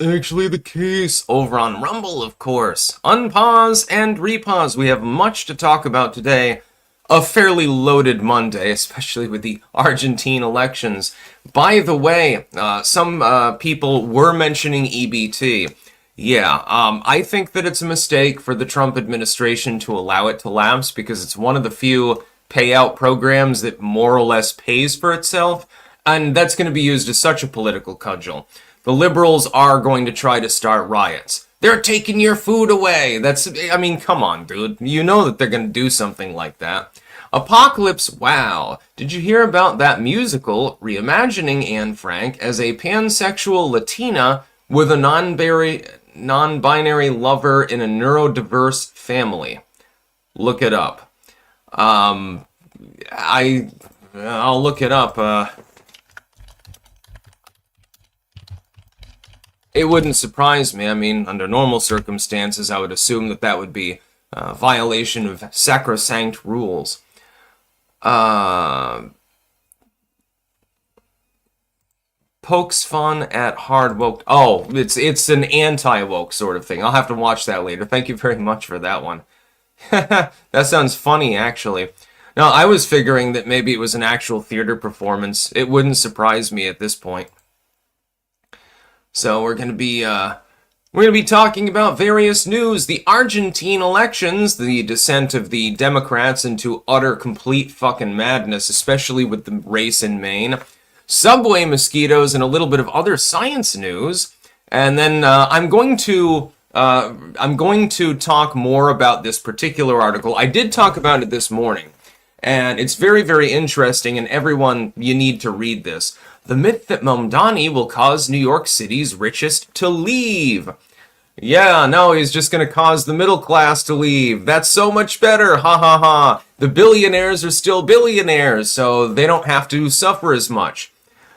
actually the case over on Rumble, of course. Unpause and repause. We have much to talk about today. A fairly loaded Monday, especially with the Argentine elections. By the way, some people were mentioning EBT. Yeah, I think that it's a mistake for the Trump administration to allow it to lapse because it's one of the few payout programs that more or less pays for itself, and that's going to be used as such a political cudgel. The liberals are going to try to start riots. They're taking your food away. Come on, dude. You know that they're going to do something like that. Apocalypse, wow. Did you hear about that musical reimagining Anne Frank as a pansexual Latina with a non-binary lover in a neurodiverse family? Look it up. I'll look it up. It wouldn't surprise me. I mean, under normal circumstances, I would assume that that would be a violation of sacrosanct rules. Pokes fun at hard woke. Oh, it's an anti-woke sort of thing. I'll have to watch that later. Thank you very much for that one. That sounds funny, actually. No, I was figuring that maybe it was an actual theater performance. It wouldn't surprise me at this point. So we're gonna be talking about various news. The Argentine elections, the descent of the Democrats into utter complete fucking madness, especially with the race in Maine. Subway mosquitoes and a little bit of other science news. And then I'm going to talk more about this particular article. I did talk about it this morning, and it's very, very interesting, and everyone, you need to read this. The myth that Mamdani will cause New York City's richest to leave. Yeah, no, he's just going to cause the middle class to leave. That's so much better, ha ha ha. The billionaires are still billionaires, so they don't have to suffer as much.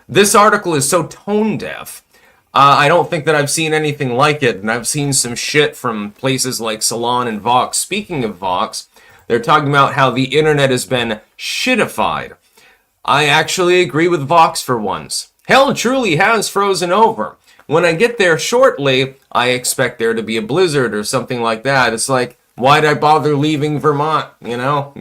This article is so tone deaf. I don't think that I've seen anything like it, and I've seen some shit from places like Salon and Vox. Speaking of Vox, they're talking about how the internet has been shitified. I actually agree with Vox for once. Hell truly has frozen over. When I get there shortly, I expect there to be a blizzard or something like that. It's like, why'd I bother leaving Vermont, you know?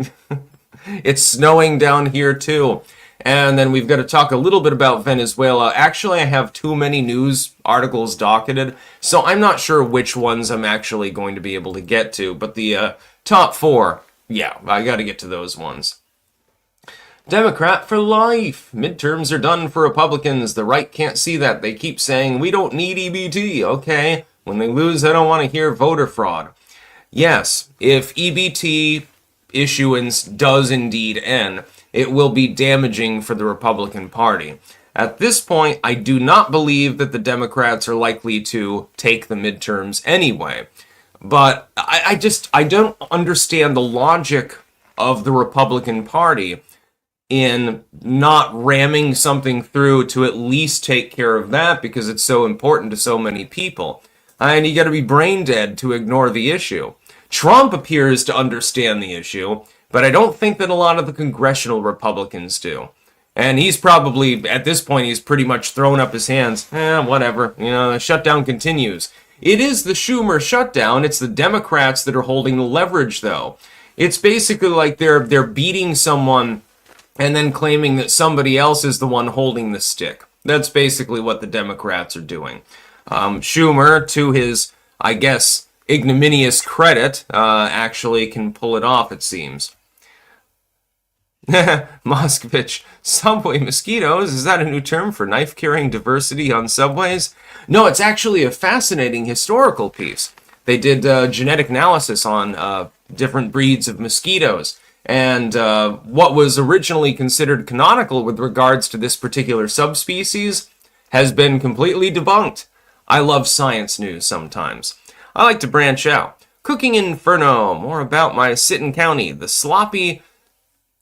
It's snowing down here too. And then we've got to talk a little bit about Venezuela. Actually, I have too many news articles docketed, so I'm not sure which ones I'm actually going to be able to get to. But the top four, yeah, I got to get to those ones. Democrat for life. Midterms are done for Republicans. The right can't see that. They keep saying, we don't need EBT. Okay, when they lose, I don't want to hear voter fraud. Yes, if EBT issuance does indeed end, it will be damaging for the Republican Party. At this point, I do not believe that the Democrats are likely to take the midterms anyway. But I don't understand the logic of the Republican Party in not ramming something through to at least take care of that because it's so important to so many people. And you got to be brain dead to ignore the issue. Trump appears to understand the issue, but I don't think that a lot of the congressional Republicans do. And he's probably, at this point, he's pretty much thrown up his hands. Whatever. You know, the shutdown continues. It is the Schumer shutdown. It's the Democrats that are holding the leverage, though. It's basically like they're beating someone and then claiming that somebody else is the one holding the stick. That's basically what the Democrats are doing. Schumer, to his, I guess, ignominious credit, actually can pull it off, it seems. Moskovich, subway mosquitoes, is that a new term for knife-carrying diversity on subways? No, it's actually a fascinating historical piece. They did genetic analysis on different breeds of mosquitoes, and what was originally considered canonical with regards to this particular subspecies has been completely debunked. I love science news sometimes. I like to branch out. Cooking Inferno, more about my Sitton County. The sloppy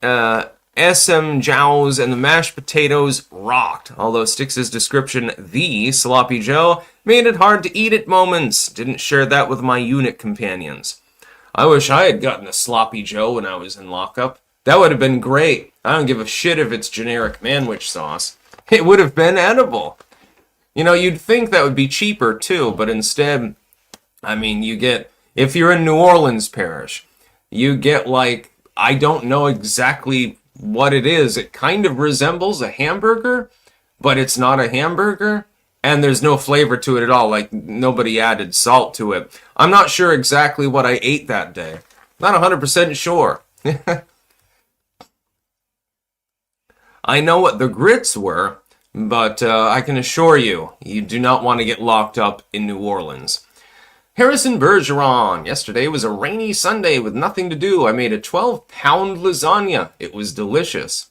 SM Jows and the mashed potatoes rocked. Although Styx's description, the Sloppy Joe, made it hard to eat at moments. Didn't share that with my unit companions. I wish I had gotten a Sloppy Joe when I was in lockup. That would have been great. I don't give a shit if it's generic manwich sauce. It would have been edible. You know, you'd think that would be cheaper too, but instead, I mean, you get, if you're in New Orleans Parish, you get like, I don't know exactly what it is. It kind of resembles a hamburger, but it's not a hamburger. And there's no flavor to it at all. Like, nobody added salt to it. I'm not sure exactly what I ate that day. Not 100% sure. I know what the grits were, but I can assure you, you do not want to get locked up in New Orleans. Harrison Bergeron. Yesterday was a rainy Sunday with nothing to do. I made a 12-pound lasagna. It was delicious.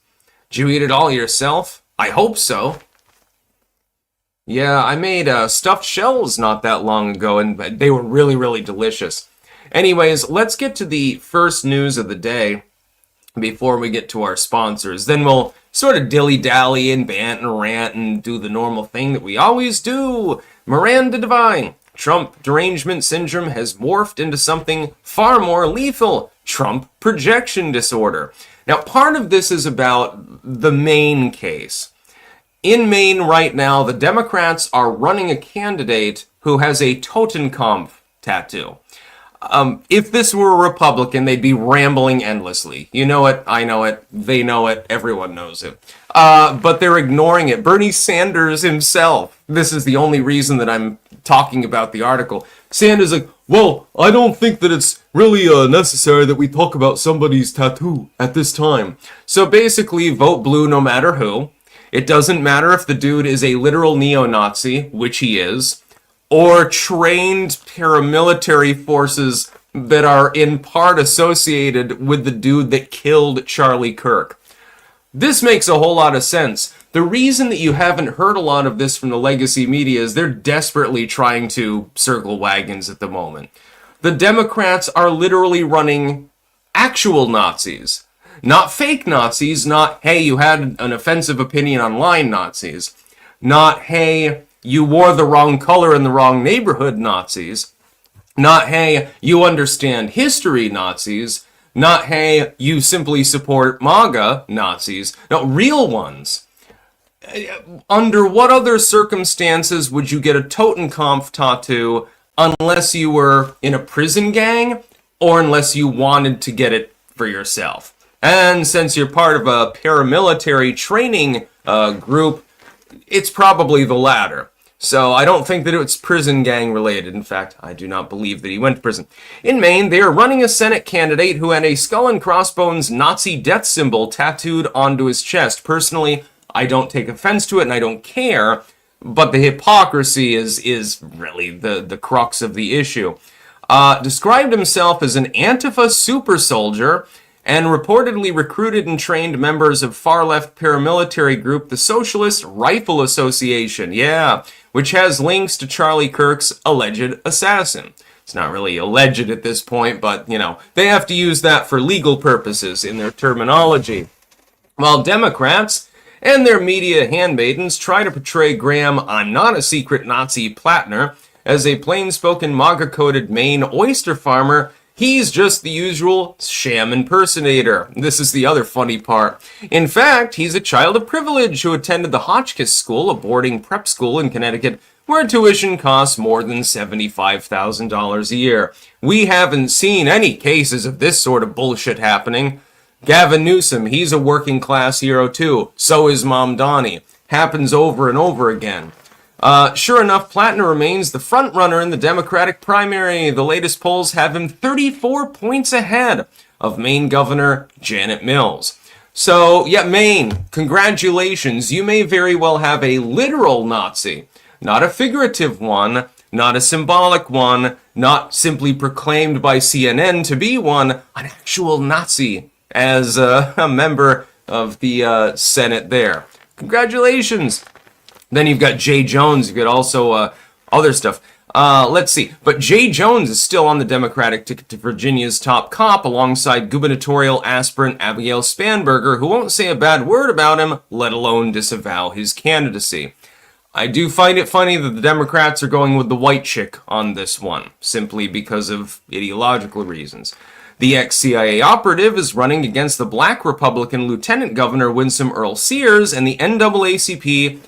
Did you eat it all yourself? I hope so. Yeah, I made stuffed shells not that long ago, and they were really, really delicious. Anyways, let's get to the first news of the day before we get to our sponsors. Then we'll sort of dilly-dally and bant and rant and do the normal thing that we always do. Miranda Devine. Trump derangement syndrome has morphed into something far more lethal. Trump projection disorder. Now, part of this is about the Maine case. In Maine right now, the Democrats are running a candidate who has a Totenkopf tattoo. If this were a Republican, they'd be rambling endlessly. You know it, I know it, they know it, everyone knows it. But they're ignoring it. Bernie Sanders himself, this is the only reason that I'm talking about the article. Sanders like, well, I don't think that it's really necessary that we talk about somebody's tattoo at this time. So basically, vote blue no matter who. It doesn't matter if the dude is a literal neo-Nazi, which he is, or trained paramilitary forces that are in part associated with the dude that killed Charlie Kirk. This makes a whole lot of sense. The reason that you haven't heard a lot of this from the legacy media is they're desperately trying to circle wagons at the moment. The Democrats are literally running actual Nazis. Not fake Nazis, not, hey, you had an offensive opinion online Nazis. Not, hey, you wore the wrong color in the wrong neighborhood Nazis. Not, hey, you understand history Nazis. Not, hey, you simply support MAGA Nazis. No, real ones. Under what other circumstances would you get a Totenkopf tattoo unless you were in a prison gang or unless you wanted to get it for yourself? And since you're part of a paramilitary training group, it's probably the latter. So I don't think that it's prison gang related. In fact, I do not believe that he went to prison. In Maine, they are running a Senate candidate who had a skull and crossbones Nazi death symbol tattooed onto his chest. Personally, I don't take offense to it and I don't care, but the hypocrisy is really the crux of the issue. Described himself as an Antifa super soldier and reportedly recruited and trained members of far-left paramilitary group, the Socialist Rifle Association, which has links to Charlie Kirk's alleged assassin. It's not really alleged at this point, but, you know, they have to use that for legal purposes in their terminology. While Democrats and their media handmaidens try to portray Graham, I'm not a secret Nazi Plattner, as a plain-spoken MAGA-coded Maine oyster farmer, he's just the usual sham impersonator. This is the other funny part. In fact, he's a child of privilege who attended the Hotchkiss School, a boarding prep school in Connecticut, where tuition costs more than $75,000 a year. We haven't seen any cases of this sort of bullshit happening. Gavin Newsom, he's a working class hero too. So is Mom Donnie. Happens over and over again. Sure enough, Plattner remains the front runner in the Democratic primary. The latest polls have him 34 points ahead of Maine Governor Janet Mills. So, yeah, Maine, congratulations. You may very well have a literal Nazi, not a figurative one, not a symbolic one, not simply proclaimed by CNN to be one, an actual Nazi as a member of the Senate there. Congratulations. Then you've got Jay Jones. You've got also other stuff. Let's see. But Jay Jones is still on the Democratic ticket to Virginia's top cop alongside gubernatorial aspirant Abigail Spanberger, who won't say a bad word about him, let alone disavow his candidacy. I do find it funny that the Democrats are going with the white chick on this one, simply because of ideological reasons. The ex-CIA operative is running against the black Republican Lieutenant Governor Winsome Earl Sears, and the NAACP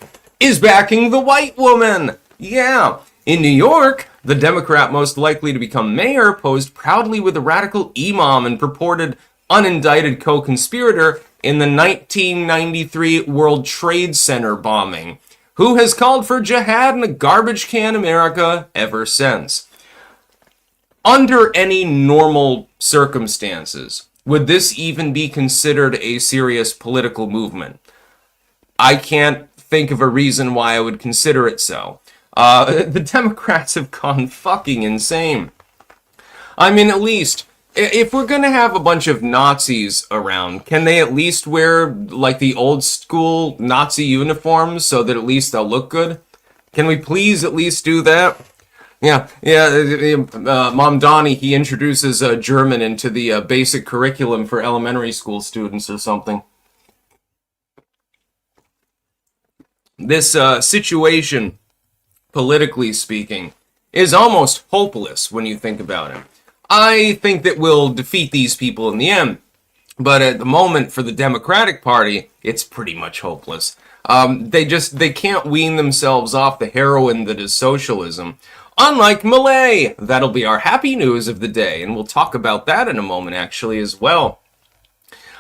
is backing the white woman. Yeah. In New York, the Democrat most likely to become mayor posed proudly with a radical imam and purported unindicted co-conspirator in the 1993 World Trade Center bombing, who has called for jihad in a garbage can America ever since. Under any normal circumstances, would this even be considered a serious political movement? I can't think of a reason why I would consider it so. The Democrats have gone fucking insane. I mean, at least, if we're gonna have a bunch of Nazis around, can they at least wear, like, the old school Nazi uniforms so that at least they'll look good? Can we please at least do that? Yeah, Mamdani, he introduces German into the basic curriculum for elementary school students or something. This situation, politically speaking, is almost hopeless when you think about it. I think that we'll defeat these people in the end, but at the moment for the Democratic Party, it's pretty much hopeless. They can't wean themselves off the heroin that is socialism. Unlike Malay, that'll be our happy news of the day, and we'll talk about that in a moment actually as well.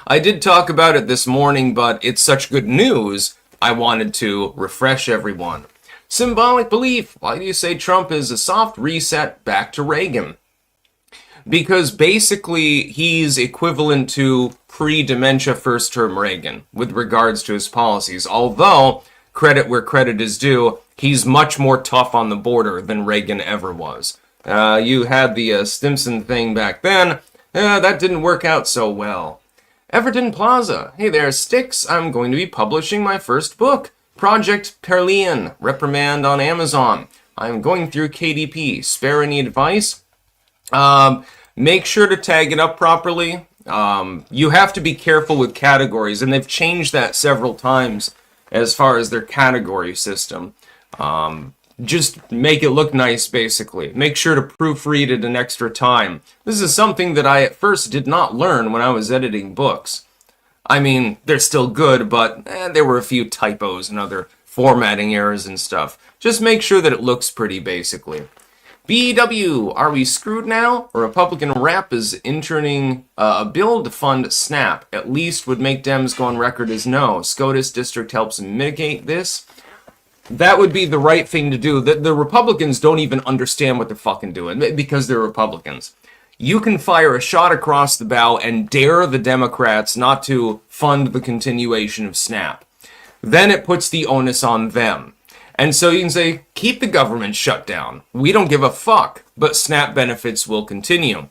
I did talk about it this morning, but it's such good news, I wanted to refresh everyone. Symbolic belief. Why do you say Trump is a soft reset back to Reagan? Because basically he's equivalent to pre-dementia first-term Reagan with regards to his policies. Although, credit where credit is due, he's much more tough on the border than Reagan ever was. You had the Stimson thing back then. That didn't work out so well. Everton Plaza. Hey there, Sticks. I'm going to be publishing my first book, Project Perlian, Reprimand on Amazon. I'm going through KDP. Spare any advice? Make sure to tag it up properly. You have to be careful with categories, and they've changed that several times as far as their category system. Just make it look nice, basically. Make sure to proofread it an extra time. This is something that I at first did not learn when I was editing books. I mean, they're still good, but there were a few typos and other formatting errors and stuff. Just make sure that it looks pretty, basically. BW, are we screwed now? A Republican rep is interning a bill to fund SNAP. At least would make Dems go on record as no. SCOTUS district helps mitigate this. That would be the right thing to do. The Republicans don't even understand what they're fucking doing because they're Republicans. You can fire a shot across the bow and dare the Democrats not to fund the continuation of SNAP. Then it puts the onus on them. And so you can say, keep the government shut down. We don't give a fuck, but SNAP benefits will continue.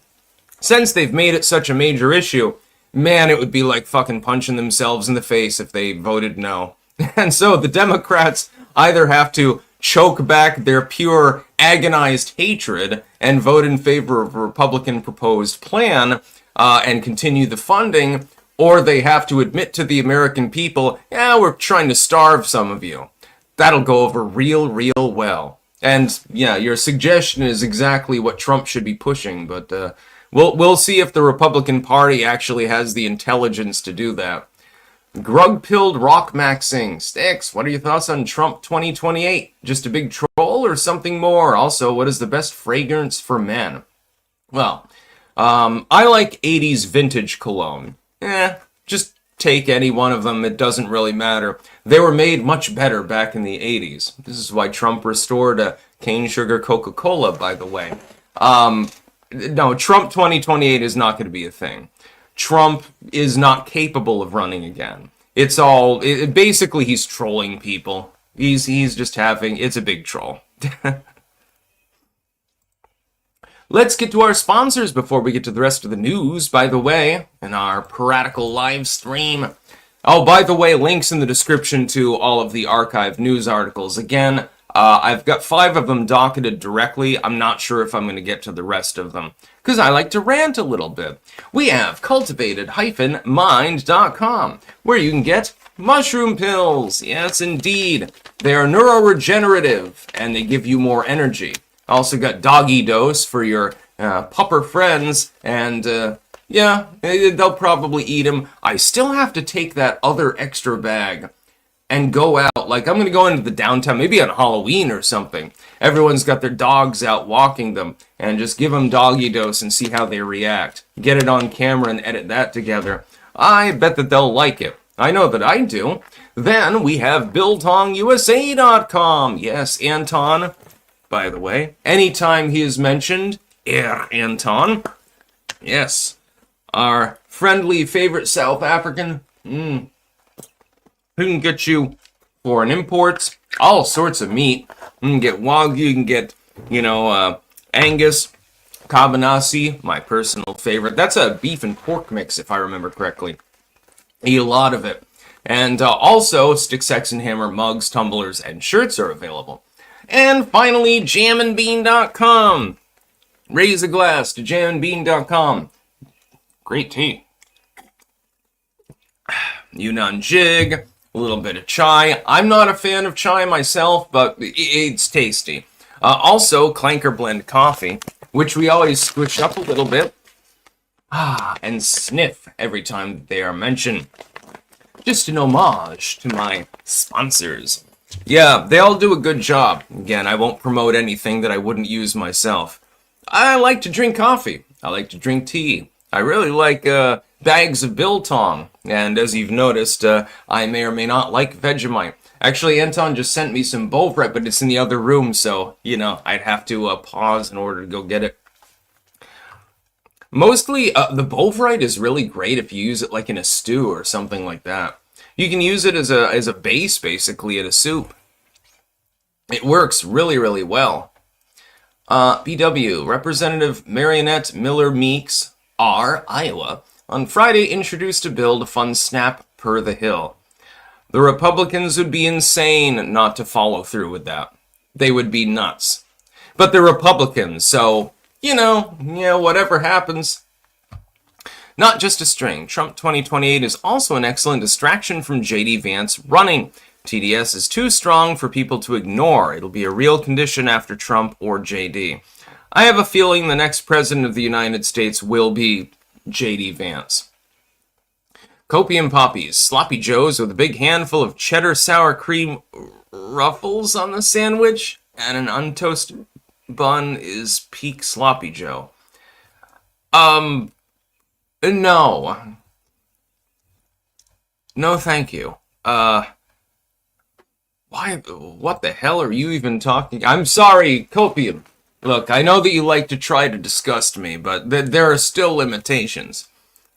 Since they've made it such a major issue, man, it would be like fucking punching themselves in the face if they voted no. And so the Democrats either have to choke back their pure agonized hatred and vote in favor of a Republican proposed plan and continue the funding, or they have to admit to the American people, yeah, we're trying to starve some of you. That'll go over real well. And yeah, your suggestion is exactly what Trump should be pushing, but we'll see if the Republican Party actually has the intelligence to do that. Grug-pilled rock maxing. Sticks, what are your thoughts on Trump 2028? Just a big troll or something more? Also, what is the best fragrance for men? Well, I like 80s vintage cologne. Just take any one of them. It doesn't really matter. They were made much better back in the 80s. This is why Trump restored cane sugar Coca-Cola, by the way. No, Trump 2028 is not going to be a thing. Trump is not capable of running again. Basically he's trolling people. He's just it's a big troll. Let's get to our sponsors before we get to the rest of the news, by the way, in our piratical live stream. Oh, by the way, links in the description to all of the archived news articles. Again, I've got 5 of them docketed directly. I'm not sure if I'm going to get to the rest of them, because I like to rant a little bit. We have cultivated-mind.com, where you can get mushroom pills. Yes, indeed. They are neuroregenerative, and they give you more energy. Also got Doggy Dose for your pupper friends, and yeah, they'll probably eat them. I still have to take that other extra bag and go out Like, I'm going to go into the downtown, maybe on Halloween or something. Everyone's got their dogs out walking them, and just give them doggy dose and see how they react. Get it on camera and edit that together. I bet that they'll like it. I know that I do. Then we have BiltongUSA.com. Yes, Anton, by the way. Anytime he is mentioned, Anton. Yes, our friendly favorite South African. Who can get you foreign imports, all sorts of meat. You can get Wagyu, you can get, Angus, Cabanassi, my personal favorite. That's a beef and pork mix, if I remember correctly. Eat a lot of it. And also, Stick, Sex, and Hammer mugs, tumblers, and shirts are available. And finally, jamandbean.com. Raise a glass to jamandbean.com. Great tea. Yunnan jig, a little bit of chai. I'm not a fan of chai myself, but it's tasty. Also, Clanker Blend coffee, which we always squish up a little bit. And sniff every time they are mentioned. Just an homage to my sponsors. Yeah, they all do a good job. Again, I won't promote anything that I wouldn't use myself. I like to drink coffee. I like to drink tea. I really like bags of biltong. And as you've noticed, I may or may not like Vegemite. Actually, Anton just sent me some Bovrite, but it's in the other room, so, I'd have to pause in order to go get it. Mostly, the Bovrite is really great if you use it like in a stew or something like that. You can use it as a base, basically, in a soup. It works really, really well. BW, Representative Marionette Miller Meeks, R, Iowa, on Friday introduced a bill to fund SNAP per the Hill. The Republicans would be insane not to follow through with that. They would be nuts. But they're Republicans, so, whatever happens. Not just a string. Trump 2028 is also an excellent distraction from J.D. Vance running. TDS is too strong for people to ignore. It'll be a real condition after Trump or J.D. I have a feeling the next president of the United States will be J.D. Vance. Copium Poppies, Sloppy Joes with a big handful of cheddar sour cream ruffles on the sandwich and an untoasted bun is peak Sloppy Joe. No. No, thank you. Why? What the hell are you even talking? I'm sorry, Copium. Look, I know that you like to try to disgust me, but there are still limitations.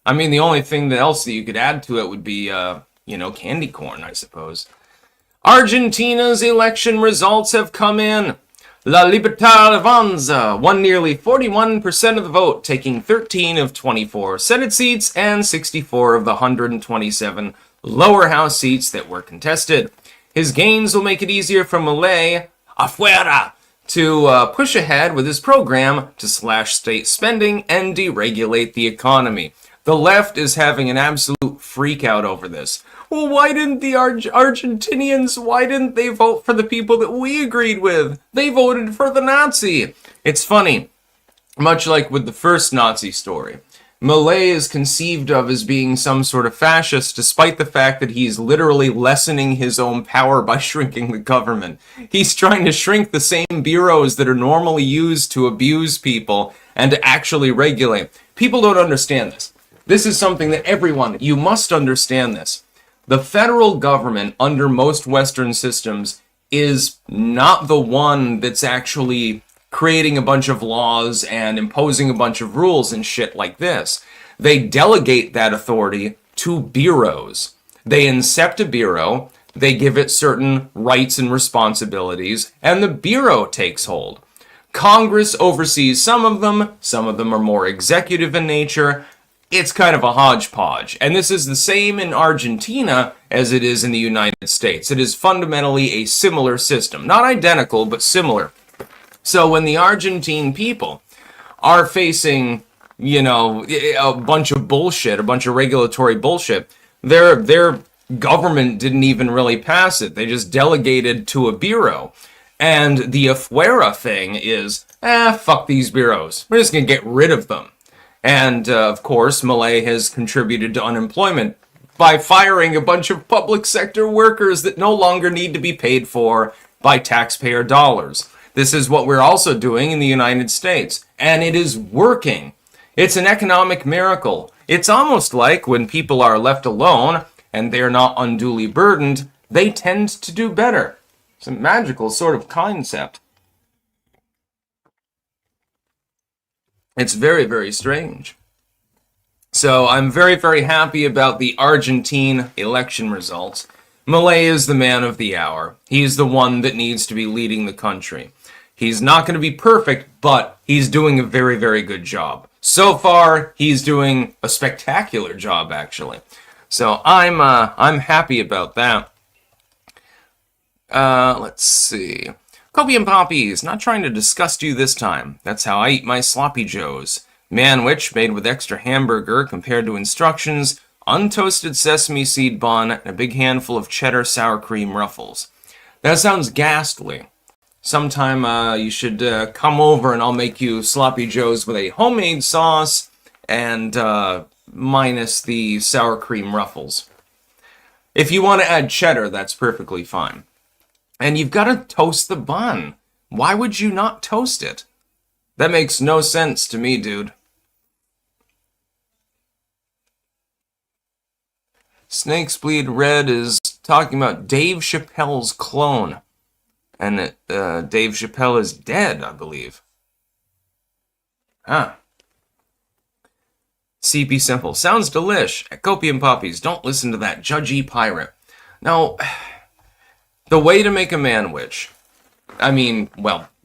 I mean, the only thing else that you could add to it would be, candy corn, I suppose. Argentina's election results have come in. La Libertad Avanza won nearly 41% of the vote, taking 13 of 24 Senate seats and 64 of the 127 lower house seats that were contested. His gains will make it easier for Milei, Afuera, to push ahead with his program to slash state spending and deregulate the economy. The left is having an absolute freak out over this. Well, why didn't the Argentinians, why didn't they vote for the people that we agreed with? They voted for the Nazi. It's funny, much like with the first Nazi story. Milei is conceived of as being some sort of fascist, despite the fact that he's literally lessening his own power by shrinking the government. He's trying to shrink the same bureaus that are normally used to abuse people and to actually regulate. People don't understand this. This is something that you must understand this. The federal government, under most Western systems, is not the one that's actually creating a bunch of laws and imposing a bunch of rules and shit like this. They delegate that authority to bureaus. They incept a bureau, they give it certain rights and responsibilities, and the bureau takes hold. Congress oversees some of them are more executive in nature. It's kind of a hodgepodge. And this is the same in Argentina as it is in the United States. It is fundamentally a similar system. Not identical, but similar. So when the Argentine people are facing, a bunch of bullshit, a bunch of regulatory bullshit, their government didn't even really pass it. They just delegated to a bureau. And the Afuera thing is, fuck these bureaus. We're just going to get rid of them. And, of course, Milei has contributed to unemployment by firing a bunch of public sector workers that no longer need to be paid for by taxpayer dollars. This is what we're also doing in the United States, and it is working. It's an economic miracle. It's almost like when people are left alone and they're not unduly burdened, they tend to do better. It's a magical sort of concept. It's very, very strange. So I'm very, very happy about the Argentine election results. Milei is the man of the hour. He's the one that needs to be leading the country. He's not going to be perfect, but he's doing a very, very good job. So far, he's doing a spectacular job, actually. So I'm happy about that. Let's see. Kobe and Poppies, not trying to disgust you this time. That's how I eat my sloppy joes. Manwich made with extra hamburger compared to instructions, untoasted sesame seed bun, and a big handful of cheddar sour cream ruffles. That sounds ghastly. Sometime you should come over and I'll make you sloppy joes with a homemade sauce and minus the sour cream ruffles. If you want to add cheddar, that's perfectly fine. And you've got to toast the bun. Why would you not toast it? That makes no sense to me, dude. Snakes Bleed Red is talking about Dave Chappelle's clone. And Dave Chappelle is dead, I believe. Huh. CP Simple. Sounds delish. Copium Poppies. Don't listen to that judgy pirate. Now, the way to make a manwich.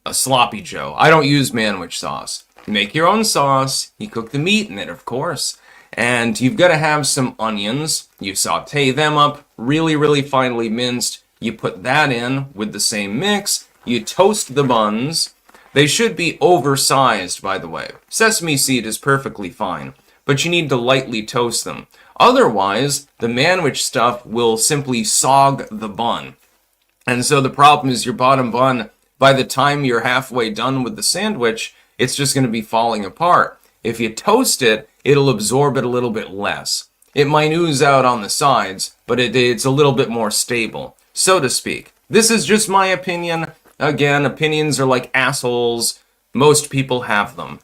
A sloppy joe. I don't use manwich sauce. You make your own sauce. You cook the meat in it, of course. And you've got to have some onions. You saute them up really, really finely minced. You put that in with the same mix. You toast the buns. They should be oversized, by the way. Sesame seed is perfectly fine, but you need to lightly toast them. Otherwise, the manwich stuff will simply sog the bun. And so the problem is your bottom bun, by the time you're halfway done with the sandwich, it's just going to be falling apart. If you toast it, it'll absorb it a little bit less. It might ooze out on the sides, but it's a little bit more stable, so to speak. This is just my opinion. Again, opinions are like assholes. Most people have them.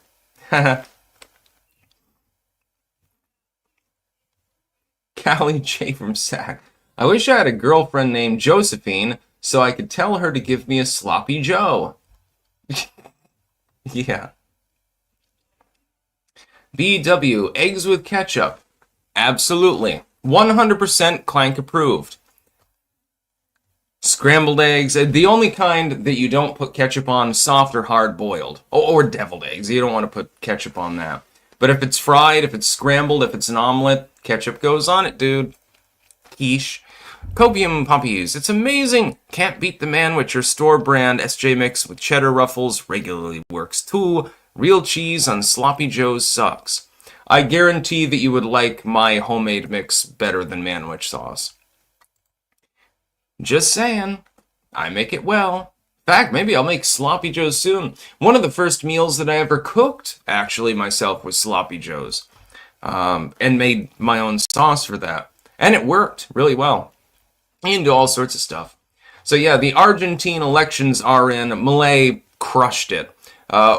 Callie J from Sac. I wish I had a girlfriend named Josephine so I could tell her to give me a sloppy joe. Yeah. BW, eggs with ketchup. Absolutely. 100% Clank approved. Scrambled eggs, the only kind that you don't put ketchup on, soft or hard boiled. Or deviled eggs, you don't want to put ketchup on that. But if it's fried, if it's scrambled, if it's an omelet, ketchup goes on it, dude. Quiche. Copium Poppies, it's amazing. Can't beat the manwich or store brand SJ mix with cheddar ruffles. Regularly works too. Real cheese on sloppy joes sucks. I guarantee that you would like my homemade mix better than manwich sauce. Just saying. I make it well. In fact, maybe I'll make sloppy joes soon. One of the first meals that I ever cooked, actually, myself, was sloppy joes. And made my own sauce for that. And it worked really well. You can do all sorts of stuff. So yeah, the Argentine elections are in. Milei crushed it.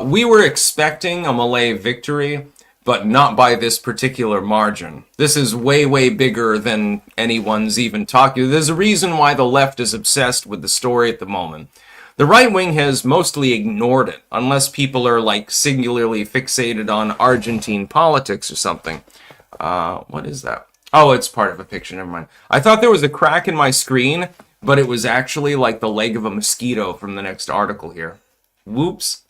We were expecting a Milei victory, but not by this particular margin. This is way, way bigger than anyone's even talking. There's a reason why the left is obsessed with the story at the moment. The right wing has mostly ignored it, unless people are like singularly fixated on Argentine politics or something. What is that? Oh, it's part of a picture, never mind. I thought there was a crack in my screen, but it was actually like the leg of a mosquito from the next article here. Whoops.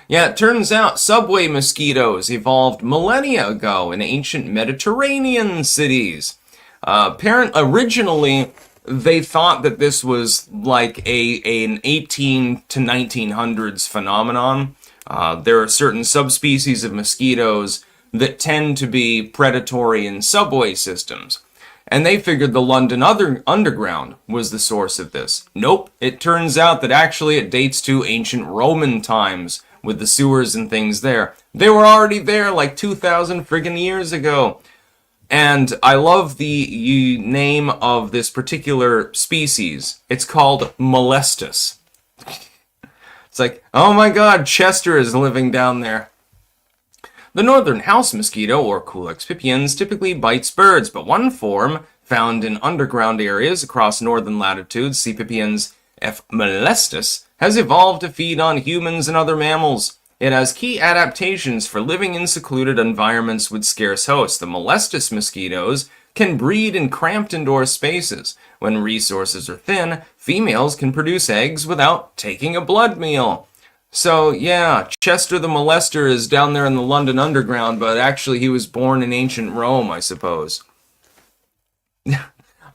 Yeah, it turns out subway mosquitoes evolved millennia ago in ancient Mediterranean cities. Originally, they thought that this was like an 18 to 1900s phenomenon. There are certain subspecies of mosquitoes that tend to be predatory in subway systems. And they figured the London Underground was the source of this. Nope, it turns out that actually it dates to ancient Roman times with the sewers and things there. They were already there like 2,000 friggin' years ago. And I love the name of this particular species. It's called Molestus. It's like, oh my god, Chester is living down there. The northern house mosquito, or Culex pipiens, typically bites birds, but one form, found in underground areas across northern latitudes, C. pipiens F. molestus, has evolved to feed on humans and other mammals. It has key adaptations for living in secluded environments with scarce hosts. The molestus mosquitoes can breed in cramped indoor spaces. When resources are thin, females can produce eggs without taking a blood meal. So, yeah, Chester the Molester is down there in the London Underground, but actually he was born in ancient Rome, I suppose.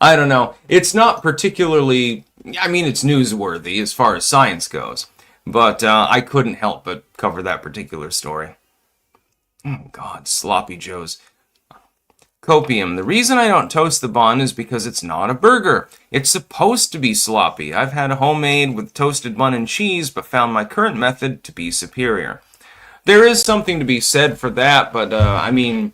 I don't know. It's not particularly... I mean, it's newsworthy as far as science goes. But I couldn't help but cover that particular story. Oh, God, sloppy joes. Copium. The reason I don't toast the bun is because it's not a burger. It's supposed to be sloppy. I've had a homemade with toasted bun and cheese, but found my current method to be superior. There is something to be said for that, but, I mean,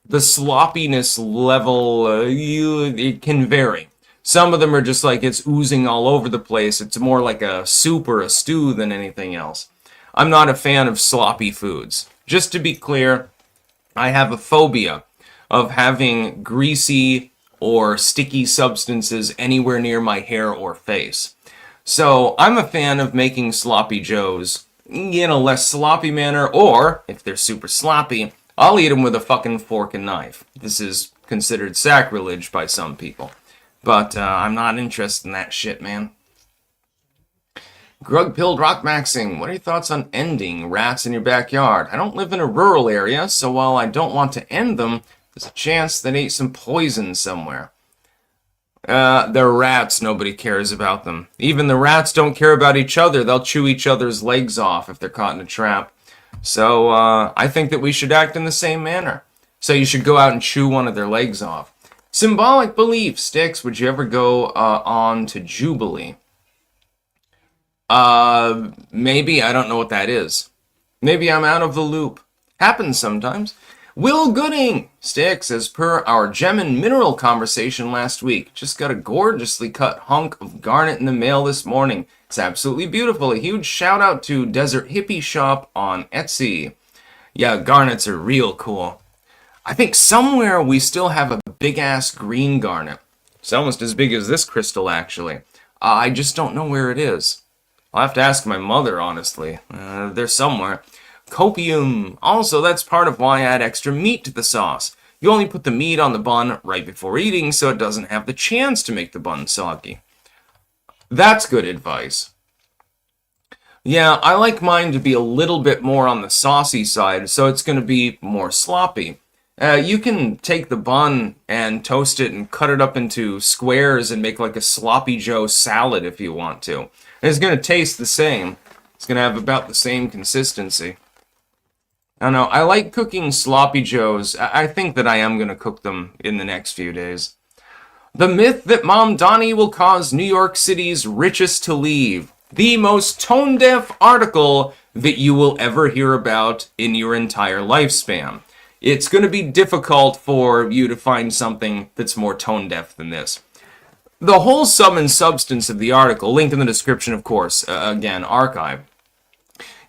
the sloppiness level, it can vary. Some of them are just like it's oozing all over the place. It's more like a soup or a stew than anything else. I'm not a fan of sloppy foods. Just to be clear, I have a phobia of having greasy or sticky substances anywhere near my hair or face. So I'm a fan of making sloppy joes in a less sloppy manner, or if they're super sloppy, I'll eat them with a fucking fork and knife. This is considered sacrilege by some people. But I'm not interested in that shit, man. Grug-pilled rock maxing. What are your thoughts on ending rats in your backyard? I don't live in a rural area, so while I don't want to end them, there's a chance they ate some poison somewhere. They're rats. Nobody cares about them. Even the rats don't care about each other. They'll chew each other's legs off if they're caught in a trap. So I think that we should act in the same manner. So you should go out and chew one of their legs off. Symbolic belief. Sticks, would you ever go on to Jubilee? Maybe. I don't know what that is. Maybe I'm out of the loop. Happens sometimes. Will Gooding. Sticks, as per our gem and mineral conversation last week. Just got a gorgeously cut hunk of garnet in the mail this morning. It's absolutely beautiful. A huge shout out to Desert Hippie Shop on Etsy. Yeah, garnets are real cool. I think somewhere we still have a big-ass green garnet. It's almost as big as this crystal, actually. I just don't know where it is. I'll have to ask my mother, honestly. They're somewhere. Copium. Also, that's part of why I add extra meat to the sauce. You only put the meat on the bun right before eating, so it doesn't have the chance to make the bun soggy. That's good advice. Yeah, I like mine to be a little bit more on the saucy side, so it's going to be more sloppy. You can take the bun and toast it and cut it up into squares and make like a sloppy joe salad if you want to. And it's going to taste the same. It's going to have about the same consistency. I don't know. I like cooking sloppy joes. I think that I am going to cook them in the next few days. The myth that Mom Donnie will cause New York City's richest to leave. The most tone-deaf article that you will ever hear about in your entire lifespan. It's going to be difficult for you to find something that's more tone-deaf than this. The whole sum and substance of the article, linked in the description, of course, again, archived.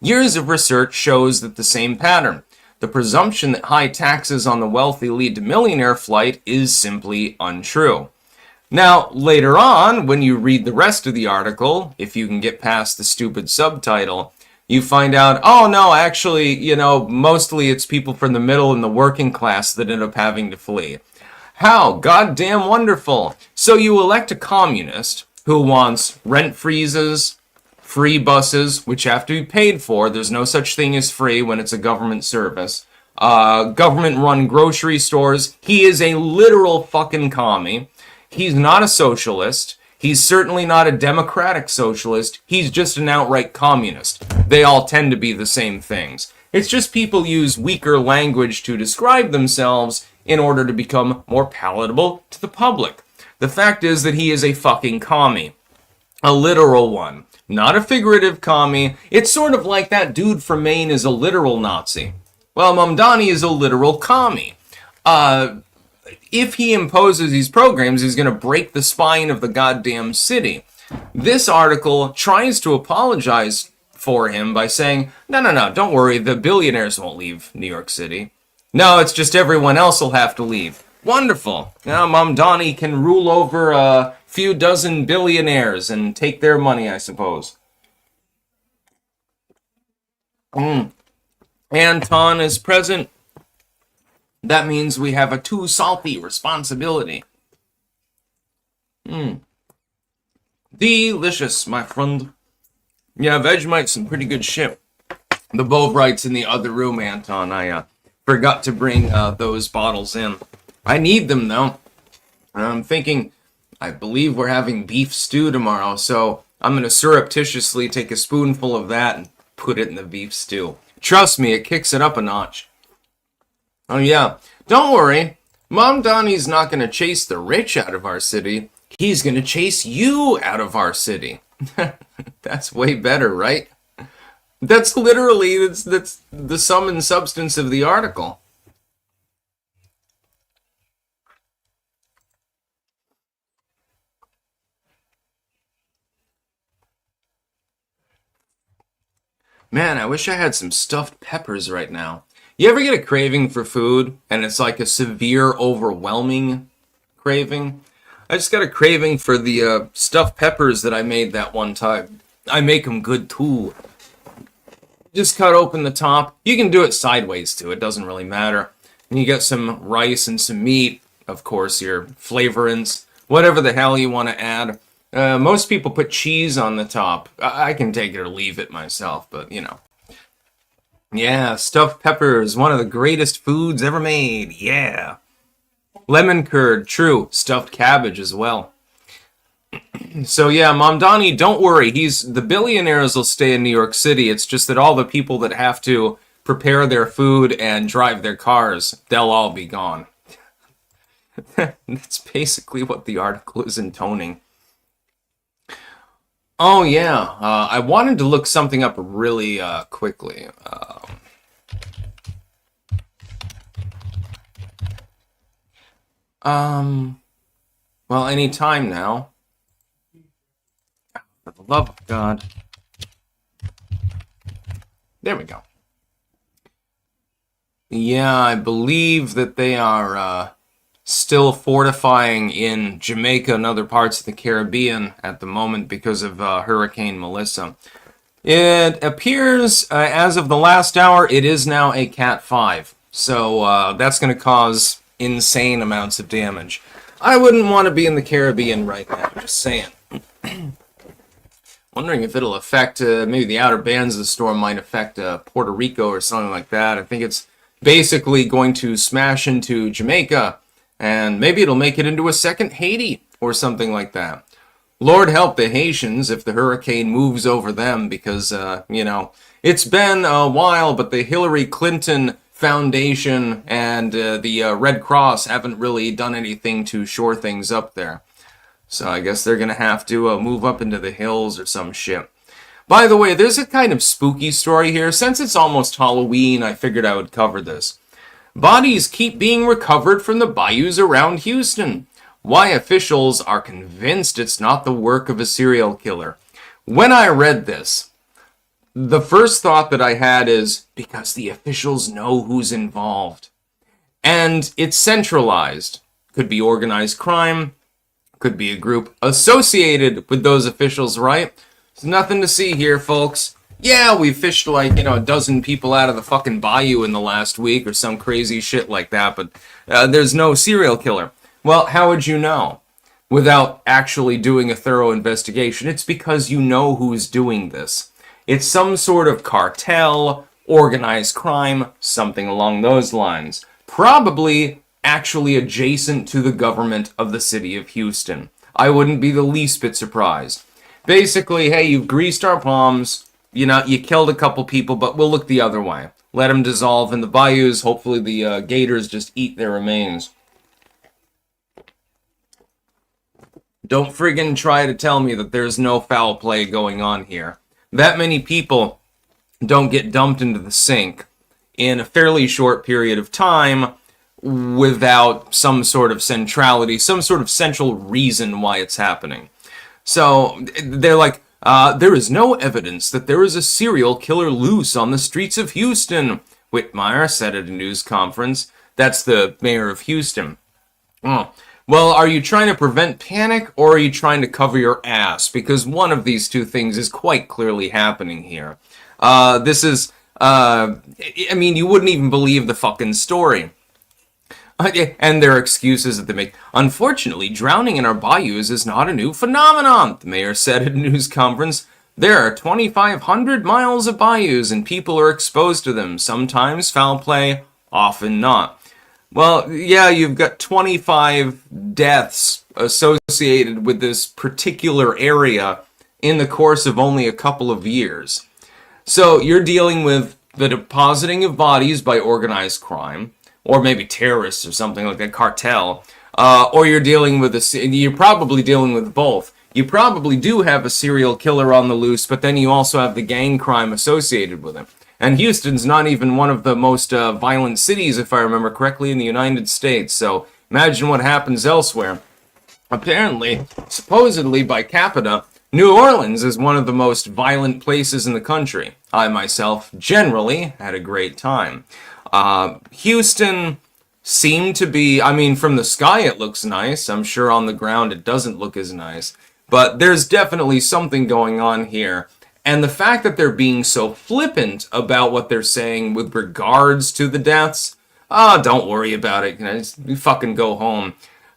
Years of research shows that the same pattern. The presumption that high taxes on the wealthy lead to millionaire flight is simply untrue. Now, later on, when you read the rest of the article, if you can get past the stupid subtitle, you find out, oh no, actually, mostly it's people from the middle and the working class that end up having to flee. How goddamn wonderful. So you elect a communist who wants rent freezes, free buses, which have to be paid for. There's no such thing as free when it's a government service. Government-run grocery stores. He is a literal fucking commie. He's not a socialist. He's certainly not a democratic socialist. He's just an outright communist. They all tend to be the same things. It's just people use weaker language to describe themselves in order to become more palatable to the public. The fact is that he is a fucking commie. A literal one. Not a figurative commie. It's sort of like that dude from Maine is a literal Nazi. Well, Mamdani is a literal commie. if he imposes these programs, he's going to break the spine of the goddamn city. This article tries to apologize for him by saying, no, don't worry, the billionaires won't leave New York City. No, it's just everyone else will have to leave. Wonderful. Now Mamdani can rule over a few dozen billionaires and take their money, I suppose. Anton is present. That means we have a too salty responsibility. Delicious, my friend. Yeah, Vegemite's some pretty good shit. The Bovrite's in the other room, Anton. I forgot to bring those bottles in. I need them, though. I'm thinking, I believe we're having beef stew tomorrow, so I'm going to surreptitiously take a spoonful of that and put it in the beef stew. Trust me, it kicks it up a notch. Oh, yeah. Don't worry. Mamdani's not going to chase the rich out of our city. He's going to chase you out of our city. That's way better, right? That's literally, that's the sum and substance of the article. Man, I wish I had some stuffed peppers right now. You ever get a craving for food, and it's like a severe, overwhelming craving? I just got a craving for the stuffed peppers that I made that one time. I make them good, too. Just cut open the top. You can do it sideways, too. It doesn't really matter. And you get some rice and some meat. Of course, your flavorants. Whatever the hell you want to add. Most people put cheese on the top. I can take it or leave it myself, but, you know. Yeah, stuffed peppers, one of the greatest foods ever made. Yeah. Lemon curd, true. Stuffed cabbage as well. So yeah, Mamdani, don't worry. The billionaires will stay in New York City. It's just that all the people that have to prepare their food and drive their cars, they'll all be gone. That's basically what the article is intoning. Oh yeah, I wanted to look something up really quickly. Well, any time now. For the love of God. There we go. Yeah, I believe that they are still fortifying in Jamaica and other parts of the Caribbean at the moment because of Hurricane Melissa. It appears, as of the last hour, it is now a Cat 5. So that's going to cause insane amounts of damage. I wouldn't want to be in the Caribbean right now, just saying. Wondering if it'll affect, maybe the outer bands of the storm might affect Puerto Rico or something like that. I think it's basically going to smash into Jamaica, and maybe it'll make it into a second Haiti or something like that. Lord help the Haitians if the hurricane moves over them, because, you know, it's been a while, but the Hillary Clinton Foundation and the Red Cross haven't really done anything to shore things up there. So I guess they're going to have to move up into the hills or some shit. By the way, there's a kind of spooky story here. Since it's almost Halloween, I figured I would cover this. Bodies keep being recovered from the bayous around Houston. Why officials are convinced it's not the work of a serial killer. When I read this, the first thought that I had is, because the officials know who's involved. And it's centralized. Could be organized crime. Could be a group associated with those officials, right? There's nothing to see here, folks. Yeah, we fished like, you know, a dozen people out of the fucking bayou in the last week or some crazy shit like that, but there's no serial killer. Well, how would you know? Without actually doing a thorough investigation. It's because you know who's doing this. It's some sort of cartel, organized crime, something along those lines. Probably actually adjacent to the government of the city of Houston. I wouldn't be the least bit surprised. Basically, hey, you've greased our palms, you know, you killed a couple people, but we'll look the other way. Let them dissolve in the bayous. Hopefully the gators just eat their remains. Don't friggin' try to tell me that there's no foul play going on here. That many people don't get dumped into the sink in a fairly short period of time without some sort of centrality, some sort of central reason why it's happening. So they're like, there is no evidence that there is a serial killer loose on the streets of Houston, Whitmire said at a news conference. That's the mayor of Houston. Oh. Well, are you trying to prevent panic, or are you trying to cover your ass? Because one of these two things is quite clearly happening here. This is, I mean, you wouldn't even believe the fucking story. And their excuses that they make. Unfortunately, drowning in our bayous is not a new phenomenon, the mayor said at a news conference. There are 2,500 miles of bayous, and people are exposed to them. Sometimes foul play, often not. Well, yeah, you've got 25 deaths associated with this particular area in the course of only a couple of years. So you're dealing with the depositing of bodies by organized crime, or maybe terrorists or something like that, cartel, or you're probably dealing with both. You probably do have a serial killer on the loose, but then you also have the gang crime associated with him. And Houston's not even one of the most violent cities, if I remember correctly, in the United States. So imagine what happens elsewhere. Apparently, supposedly by capita, New Orleans is one of the most violent places in the country. I myself generally had a great time. Houston seemed to be, I mean, from the sky it looks nice. I'm sure on the ground it doesn't look as nice. But there's definitely something going on here. And the fact that they're being so flippant about what they're saying with regards to the deaths, don't worry about it. You fucking go home.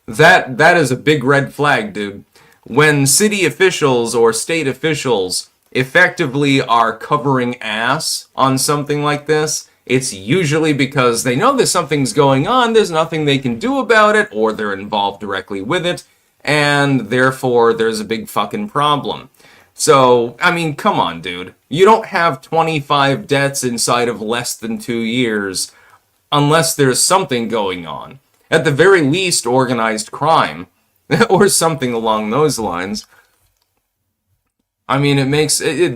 That is a big red flag, dude. When city officials or state officials effectively are covering ass on something like this, it's usually because they know that something's going on, there's nothing they can do about it, or they're involved directly with it, and therefore there's a big fucking problem. So, I mean, come on, dude. You don't have 25 deaths inside of less than 2 years unless there's something going on. At the very least, organized crime, or something along those lines. I mean,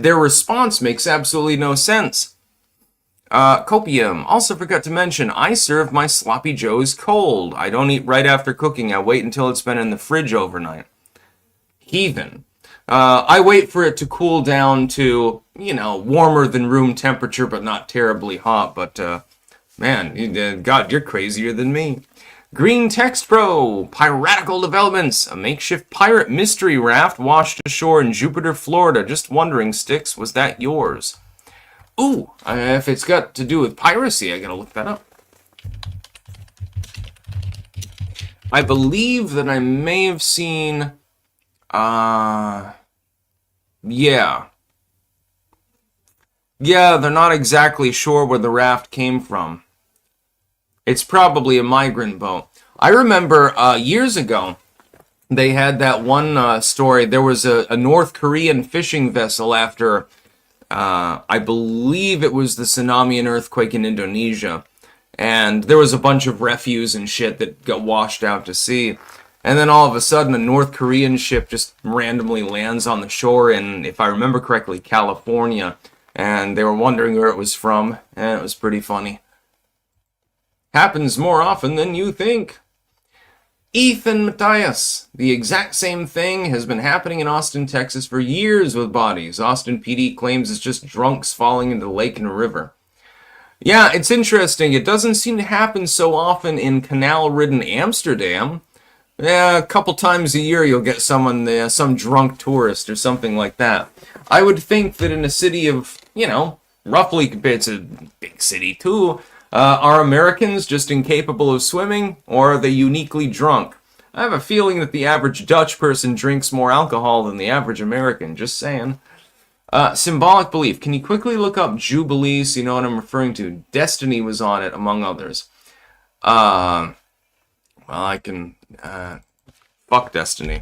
their response makes absolutely no sense. Copium. Also forgot to mention, I serve my sloppy joes cold. I don't eat right after cooking. I wait until it's been in the fridge overnight. Heathen. I wait for it to cool down to, warmer than room temperature, but not terribly hot. But, man, God, you're crazier than me. Green Text Pro. Piratical developments. A makeshift pirate mystery raft washed ashore in Jupiter, Florida. Just wondering, Styx, was that yours? Ooh, if it's got to do with piracy, I gotta look that up. I believe that I may have seen... Yeah. Yeah, they're not exactly sure where the raft came from. It's probably a migrant boat. I remember years ago, they had that one story. There was a North Korean fishing vessel after, I believe it was the tsunami and earthquake in Indonesia. And there was a bunch of refuse and shit that got washed out to sea. And then all of a sudden, a North Korean ship just randomly lands on the shore in, if I remember correctly, California. And they were wondering where it was from, and it was pretty funny. Happens more often than you think. Ethan Matthias. The exact same thing has been happening in Austin, Texas for years with bodies. Austin PD claims it's just drunks falling into the lake and a river. Yeah, it's interesting. It doesn't seem to happen so often in canal-ridden Amsterdam. Yeah, a couple times a year you'll get some drunk tourist or something like that. I would think that in a city of, roughly, it's a big city too, are Americans just incapable of swimming, or are they uniquely drunk? I have a feeling that the average Dutch person drinks more alcohol than the average American, just saying. Symbolic belief. Can you quickly look up Jubilee so you know what I'm referring to? Destiny was on it, among others. Well, I can... fuck Destiny.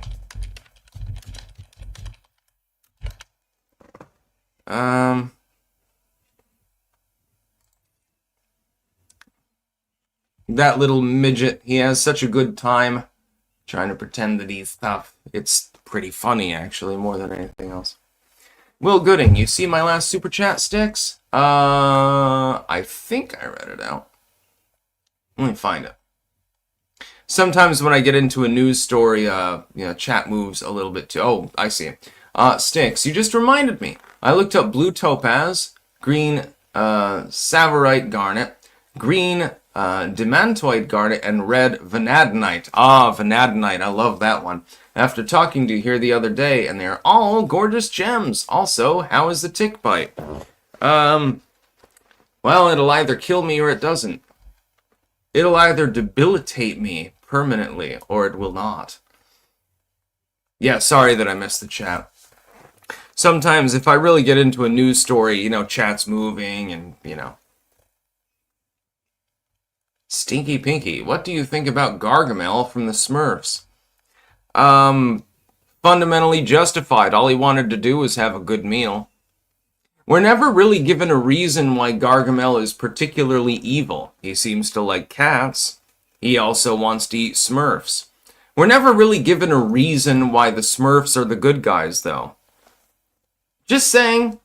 That little midget, he has such a good time trying to pretend that he's tough. It's pretty funny, actually, more than anything else. Will Gooding, you see my last super chat, Sticks? I think I read it out. Let me find it. Sometimes when I get into a news story, chat moves a little bit too. Oh, I see. Sticks, you just reminded me. I looked up blue topaz, green savorite garnet, green demantoid garnet, and red vanadinite. Ah, vanadinite, I love that one. After talking to you here the other day, and they're all gorgeous gems. Also, how is the tick bite? Well, it'll either kill me or it doesn't. It'll either debilitate me permanently, or it will not. Yeah, sorry that I missed the chat. Sometimes if I really get into a news story, chat's moving and, Stinky Pinky, what do you think about Gargamel from the Smurfs? Fundamentally justified. All he wanted to do was have a good meal. We're never really given a reason why Gargamel is particularly evil. He seems to like cats. He also wants to eat Smurfs. We're never really given a reason why the Smurfs are the good guys, though. Just saying.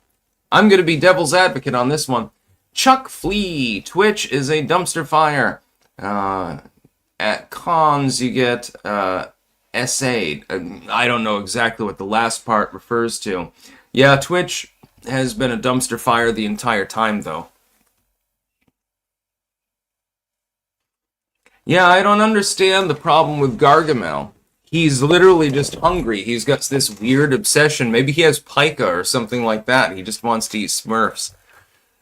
I'm going to be devil's advocate on this one. Chuck Flea, Twitch is a dumpster fire. At cons, you get essayed. I don't know exactly what the last part refers to. Yeah, Twitch has been a dumpster fire the entire time, though. Yeah, I don't understand the problem with Gargamel. He's literally just hungry. He's got this weird obsession. Maybe he has pica or something like that. He just wants to eat Smurfs.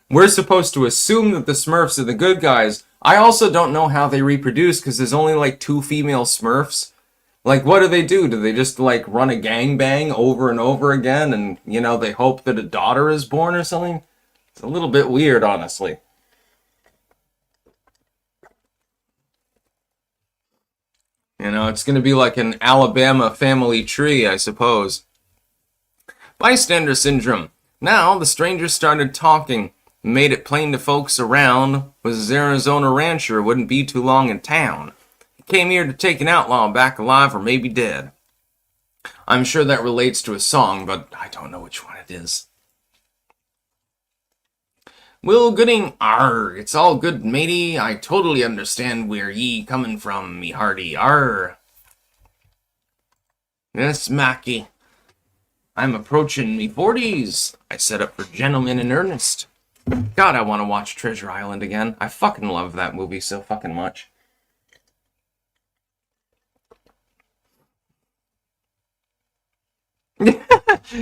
We're supposed to assume that the Smurfs are the good guys. I also don't know how they reproduce because there's only like 2 female Smurfs. Like, what do? Do they just like run a gangbang over and over again and, they hope that a daughter is born or something? It's a little bit weird, honestly. It's going to be like an Alabama family tree, I suppose. Bystander syndrome. Now, the stranger started talking. Made it plain to folks around was his Arizona rancher wouldn't be too long in town. He came here to take an outlaw back alive or maybe dead. I'm sure that relates to a song, but I don't know which one it is. Will Gooding, arr, it's all good, matey. I totally understand where ye comin' from, me hearty, arr. Yes, Mackie. I'm approaching me 40s. I set up for gentlemen in earnest. God, I want to watch Treasure Island again. I fucking love that movie so fucking much.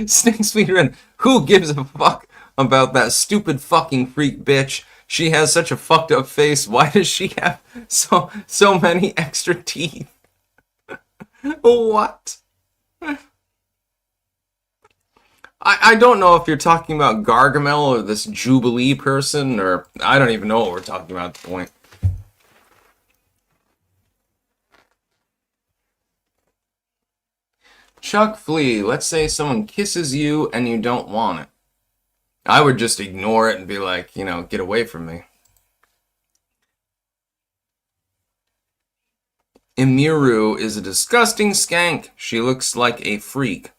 Snake Speedrun. Who gives a fuck about that stupid fucking freak bitch? She has such a fucked up face. Why does she have so many extra teeth? What? I don't know if you're talking about Gargamel or this Jubilee person, or I don't even know what we're talking about at the point. Chuck Flea, let's say someone kisses you and you don't want it. I would just ignore it and be like, get away from me. Imiru is a disgusting skank. She looks like a freak.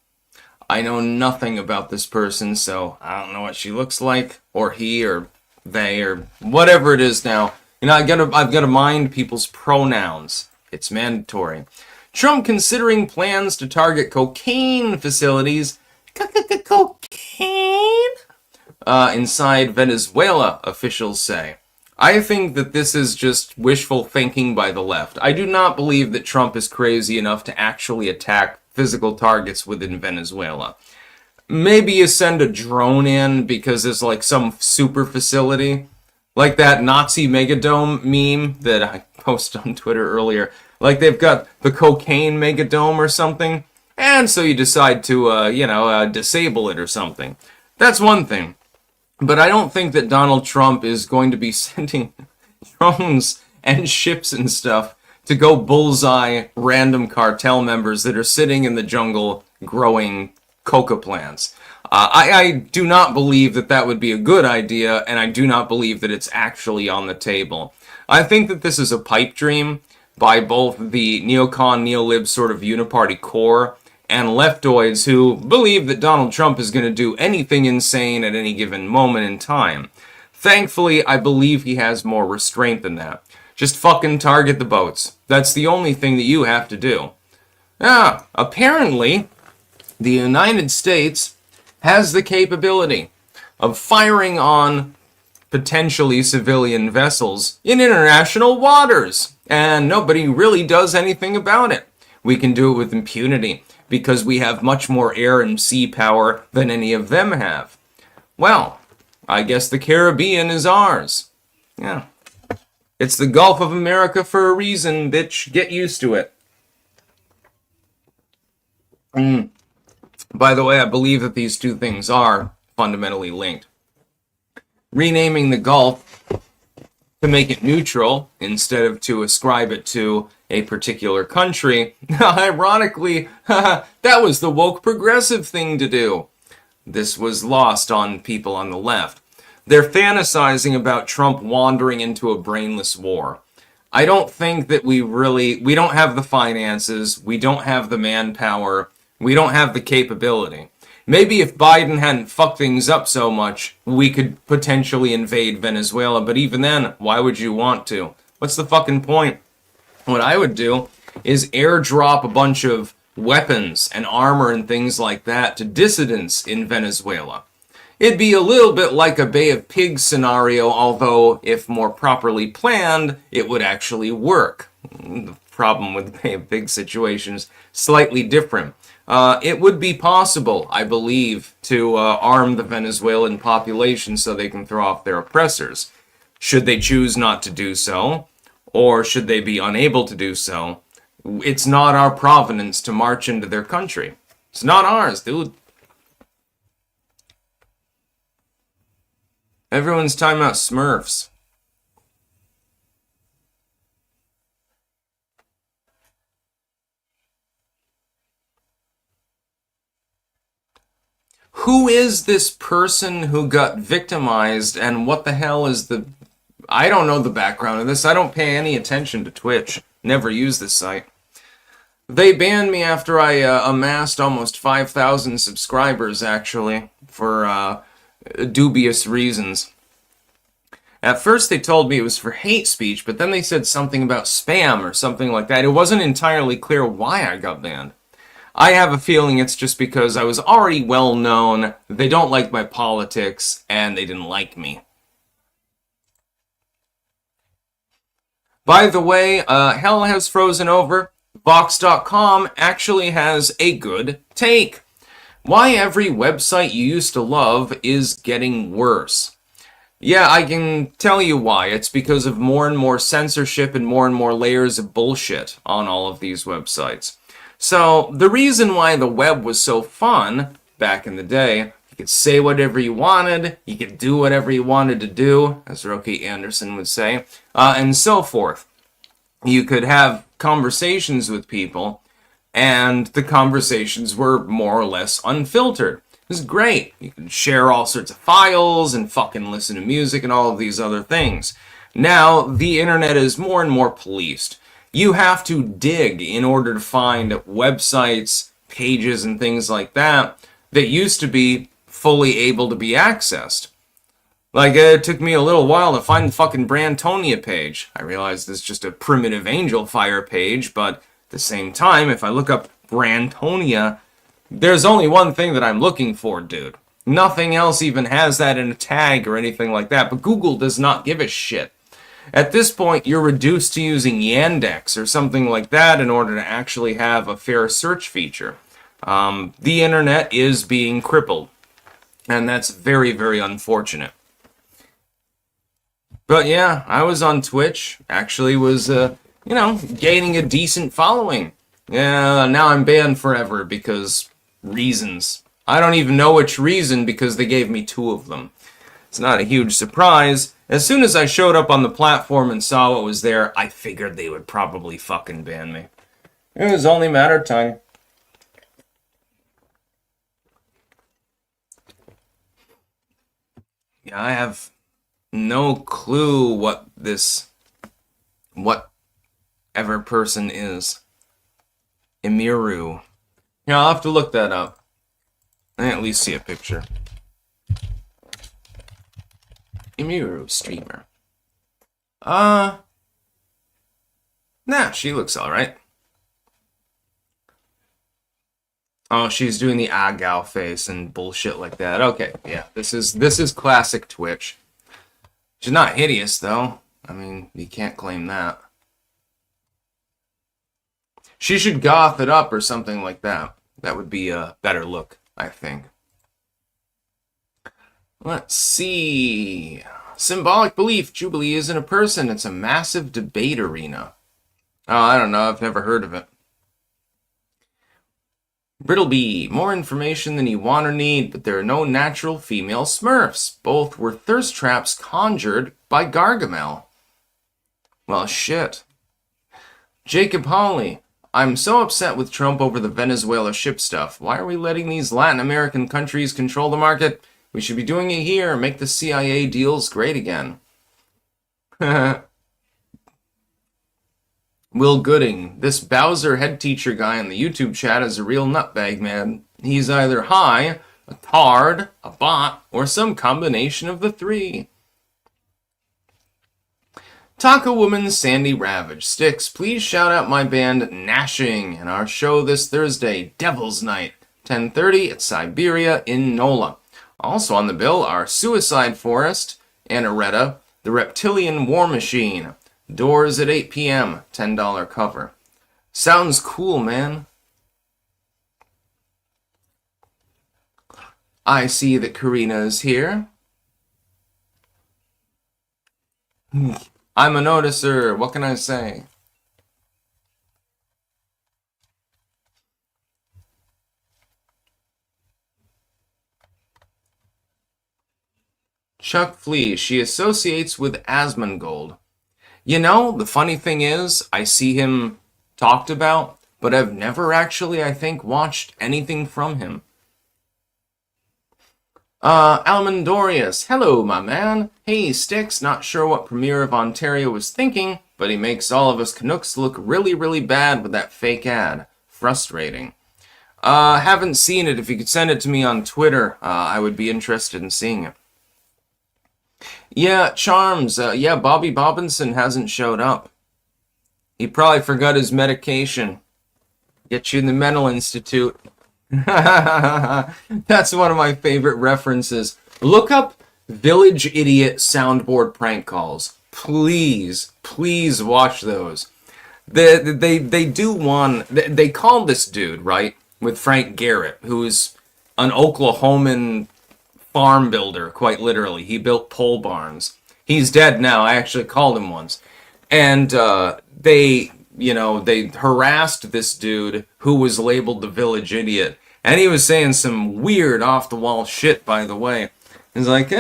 I know nothing about this person, so I don't know what she looks like, or he, or they, or whatever it is now. I've got to mind people's pronouns. It's mandatory. Trump considering plans to target cocaine facilities. Cocaine? Inside Venezuela, officials say. I think that this is just wishful thinking by the left. I do not believe that Trump is crazy enough to actually attack physical targets within Venezuela. Maybe you send a drone in because there's like some super facility. Like that Nazi Megadome meme that I posted on Twitter earlier. Like they've got the cocaine Megadome or something. And so you decide to, disable it or something. That's one thing. But I don't think that Donald Trump is going to be sending drones and ships and stuff to go bullseye random cartel members that are sitting in the jungle growing coca plants. I do not believe that that would be a good idea, and I do not believe that it's actually on the table. I think that this is a pipe dream by both the neocon, neolib sort of uniparty core and leftoids who believe that Donald Trump is going to do anything insane at any given moment in time. Thankfully, I believe he has more restraint than that. Just fucking target the boats. That's the only thing that you have to do. Yeah, apparently, the United States has the capability of firing on potentially civilian vessels in international waters, and nobody really does anything about it. We can do it with impunity because we have much more air and sea power than any of them have. Well, I guess the Caribbean is ours. Yeah. It's the Gulf of America for a reason, bitch. Get used to it. By the way, I believe that these two things are fundamentally linked. Renaming the Gulf to make it neutral instead of to ascribe it to a particular country, ironically, that was the woke progressive thing to do. This was lost on people on the left. They're fantasizing about Trump wandering into a brainless war. I don't think that we don't have the finances, we don't have the manpower, we don't have the capability. Maybe if Biden hadn't fucked things up so much, we could potentially invade Venezuela, but even then, why would you want to? What's the fucking point? What I would do is airdrop a bunch of weapons and armor and things like that to dissidents in Venezuela. It'd be a little bit like a Bay of Pigs scenario, although if more properly planned, it would actually work. The problem with the Bay of Pigs situation is slightly different. It would be possible, I believe, to arm the Venezuelan population so they can throw off their oppressors. Should they choose not to do so, or should they be unable to do so, it's not our provenance to march into their country. It's not ours, dude. Everyone's talking about Smurfs. Who is this person who got victimized, and what the hell is the... I don't know the background of this. I don't pay any attention to Twitch. Never use this site. They banned me after I amassed almost 5,000 subscribers, actually, for dubious reasons. At first they told me it was for hate speech, but then they said something about spam or something like that. It wasn't entirely clear why I got banned. I have a feeling it's just because I was already well known, they don't like my politics, and they didn't like me. By the way, hell has frozen over. Vox.com actually has a good take. Why every website you used to love is getting worse. Yeah, I can tell you why. It's because of more and more censorship and more layers of bullshit on all of these websites. So, the reason why the web was so fun back in the day, you could say whatever you wanted, you could do whatever you wanted to do, as Rocky Anderson would say, and so forth. You could have conversations with people, and the conversations were more or less unfiltered. It was great. You could share all sorts of files and fucking listen to music and all of these other things. Now, the internet is more and more policed. You have to dig in order to find websites, pages, and things like that that used to be fully able to be accessed. Like, it took me a little while to find the fucking Brantonia page. I realized it's just a primitive Angel Fire page, but at the same time, if I look up Brantonia, there's only one thing that I'm looking for, dude. Nothing else even has that in a tag or anything like that, but Google does not give a shit. At this point, you're reduced to using Yandex or something like that in order to actually have a fair search feature. The internet is being crippled, and that's very, very unfortunate. But yeah, I was on Twitch, actually was, gaining a decent following. Yeah, now I'm banned forever because reasons. I don't even know which reason because they gave me 2 of them. It's not a huge surprise. As soon as I showed up on the platform and saw what was there, I figured they would probably fucking ban me. It was only a matter of time. Yeah, I have no clue what this whatever person is. Emiru. Yeah, I'll have to look that up. I at least see a picture. Emiru streamer. Nah, she looks alright. Oh, she's doing the agao face and bullshit like that. Okay, yeah, this is classic Twitch. She's not hideous though. I mean, you can't claim that. She should goth it up or something like that. That would be a better look, I think. Let's see. Symbolic belief. Jubilee isn't a person. It's a massive debate arena. Oh, I don't know. I've never heard of it. Brittleby. More information than you want or need, but there are no natural female Smurfs. Both were thirst traps conjured by Gargamel. Well, shit. Jacob Hawley. I'm so upset with Trump over the Venezuela ship stuff. Why are we letting these Latin American countries control the market? We should be doing it here. Make the CIA deals great again. Will Gooding. This Bowser head teacher guy in the YouTube chat is a real nutbag, man. He's either high, a tard, a bot, or some combination of the three. Taco Woman Sandy Ravage. Sticks, please shout out my band Gnashing and our show this Thursday, Devil's Night, 10:30 at Siberia in NOLA. Also on the bill are Suicide Forest, Anaretta, The Reptilian War Machine. Doors at 8 p.m., $10 cover. Sounds cool, man. I see that Karina is here. I'm a noticer. What can I say? Chuck Flea. She associates with Asmongold. You know, the funny thing is, I see him talked about, but I've never actually, I think, watched anything from him. Almondorius. Hello, my man. Hey, Sticks. Not sure what Premier of Ontario was thinking, but he makes all of us Canucks look really, really bad with that fake ad. Frustrating. Haven't seen it. If you could send it to me on Twitter, I would be interested in seeing it. Yeah, Charms. Yeah, Bobby Bobbinson hasn't showed up. He probably forgot his medication. Get you in the mental institute. That's one of my favorite references. Look up Village Idiot soundboard prank calls. Please, please watch those. They do one. They call this dude, right, with Frank Garrett, who's an Oklahoman farm builder, quite literally. He built pole barns. He's dead now. I actually called him once. And they harassed this dude who was labeled the Village Idiot. And he was saying some weird off-the-wall shit, by the way. He's like,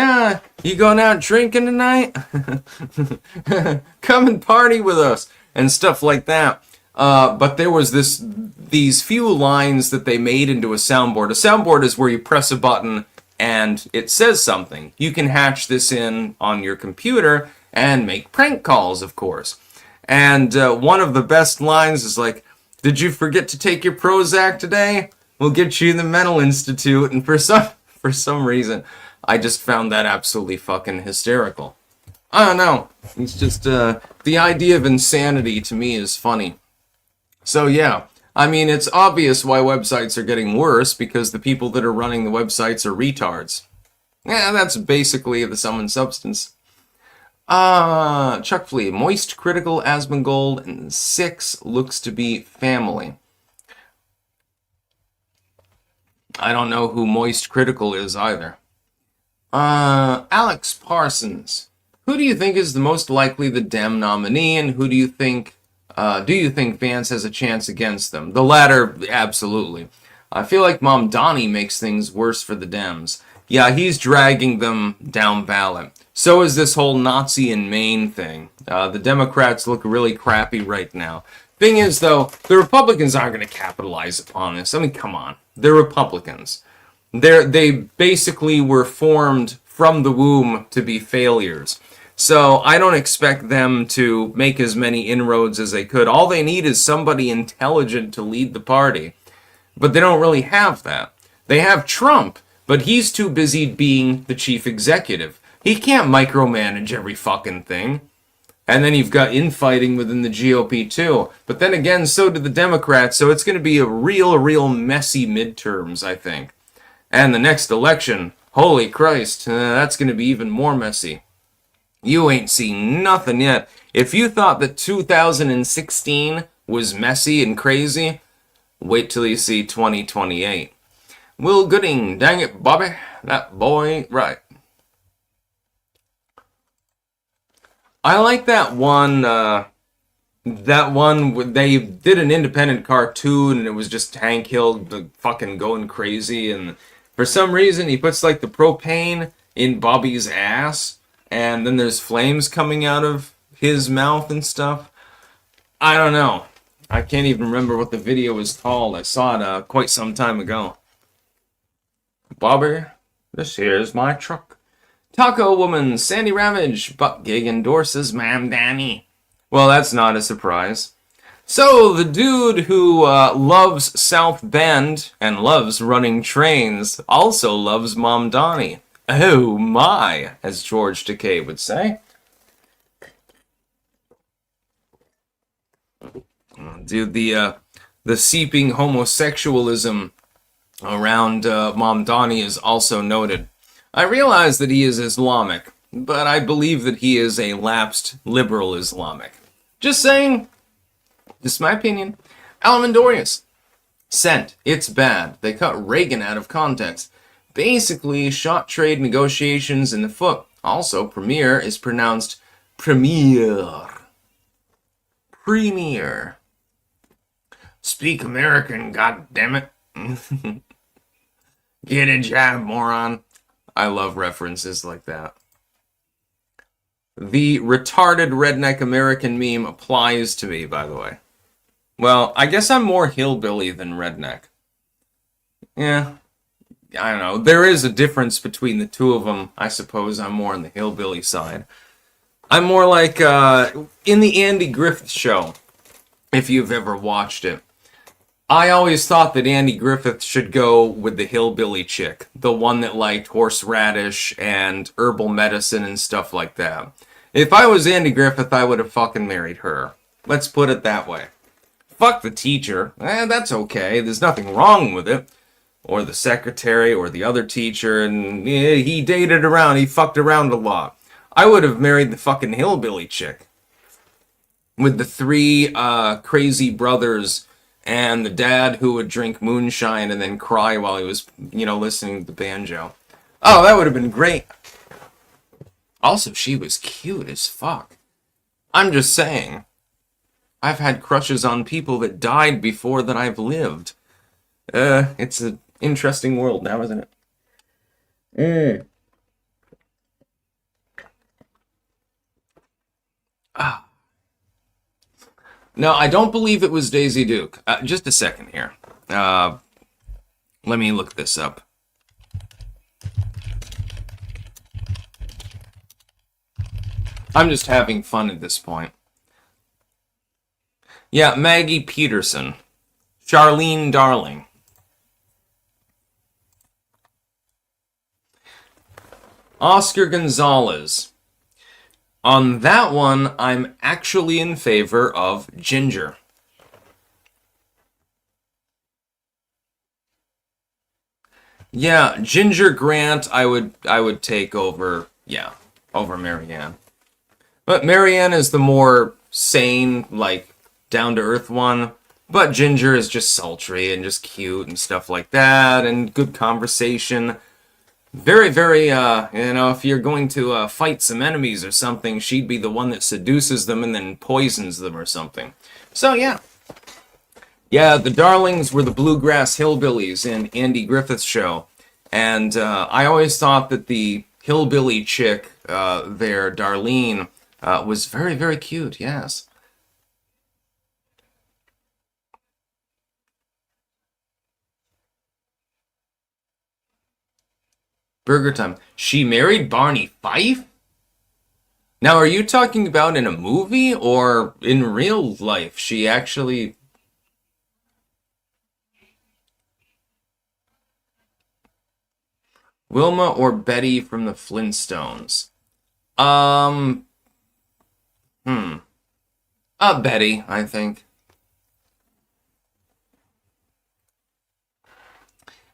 you going out drinking tonight? Come and party with us. And stuff like that. But there was these few lines that they made into a soundboard. A soundboard is where you press a button and it says something. You can hatch this in on your computer and make prank calls, of course. And one of the best lines is like, did you forget to take your Prozac today? We'll get you in the mental institute. And for some reason, I just found that absolutely fucking hysterical. I don't know. It's just, the idea of insanity to me is funny. So yeah, I mean, it's obvious why websites are getting worse, because the people that are running the websites are retards. Yeah, that's basically the sum and substance. Chuck Flea, Moist, Critical, Asmongold, and 6 looks to be family. I don't know who Moist Critical is either. Alex Parsons. Who do you think is the most likely the Dem nominee, and who do you think Vance has a chance against them? The latter, absolutely. I feel like Mamdani makes things worse for the Dems. Yeah, he's dragging them down ballot. So is this whole Nazi in Maine thing. The Democrats look really crappy right now. Thing is, though, the Republicans aren't going to capitalize upon this. I mean, come on. They're Republicans. They basically were formed from the womb to be failures. So I don't expect them to make as many inroads as they could. All they need is somebody intelligent to lead the party. But they don't really have that. They have Trump, but he's too busy being the chief executive. He can't micromanage every fucking thing. And then you've got infighting within the GOP too. But then again, so do the Democrats. So it's going to be a real messy midterms, I think. And the next election, holy Christ, that's going to be even more messy. You ain't seen nothing yet. If you thought that 2016 was messy and crazy, wait till you see 2028. Will Gooding, dang it, Bobby, that boy ain't right. I like that one. They did an independent cartoon, and it was just Hank Hill fucking going crazy, and for some reason he puts like the propane in Bobby's ass, and then there's flames coming out of his mouth and stuff. I don't know. I can't even remember what the video was called. I saw it quite some time ago. Bobby, this here's my truck. Taco Woman, Sandy Ravage, Buck Gig endorses Ma'am Danny. Well, that's not a surprise. So, the dude who loves South Bend and loves running trains also loves Mom Donnie. Oh my, as George Takei would say. Dude, the seeping homosexualism around Mom Donnie is also noted. I realize that he is Islamic, but I believe that he is a lapsed liberal Islamic. Just saying. Just my opinion. Alamandorius. Sent. It's bad. They cut Reagan out of context. Basically, shot trade negotiations in the foot. Also, premier is pronounced premier. Premier. Speak American, goddammit. Get a job, moron. I love references like that. The retarded redneck American meme applies to me, by the way. Well, I guess I'm more hillbilly than redneck. Yeah, I don't know. There is a difference between the two of them. I suppose I'm more on the hillbilly side. I'm more like in the Andy Griffith Show, if you've ever watched it. I always thought that Andy Griffith should go with the hillbilly chick, the one that liked horseradish and herbal medicine and stuff like that. If I was Andy Griffith, I would have fucking married her. Let's put it that way. Fuck the teacher. That's okay. There's nothing wrong with it. Or the secretary or the other teacher, and he dated around, he fucked around a lot. I would have married the fucking hillbilly chick. With the three crazy brothers and the dad who would drink moonshine and then cry while he was, listening to the banjo. Oh, that would have been great. Also, she was cute as fuck. I'm just saying. I've had crushes on people that died before that I've lived. It's an interesting world now, isn't it? Ah. No, I don't believe it was Daisy Duke. Just a second here. Let me look this up. I'm just having fun at this point. Yeah, Maggie Peterson. Charlene Darling. Oscar Gonzalez. On that one, I'm actually in favor of Ginger. Yeah, Ginger Grant I would take over Marianne. But Marianne is the more sane, down-to-earth one. But Ginger is just sultry and just cute and stuff like that, and good conversation. Very, very, if you're going to fight some enemies or something, she'd be the one that seduces them and then poisons them or something. So, yeah. Yeah, the Darlings were the bluegrass hillbillies in Andy Griffith's show. And I always thought that the hillbilly chick there, Darlene, was very, very cute, yes. Burger Time. She married Barney Fife? Now, are you talking about in a movie or in real life? She actually... Wilma or Betty from the Flintstones? Hmm. Betty, I think.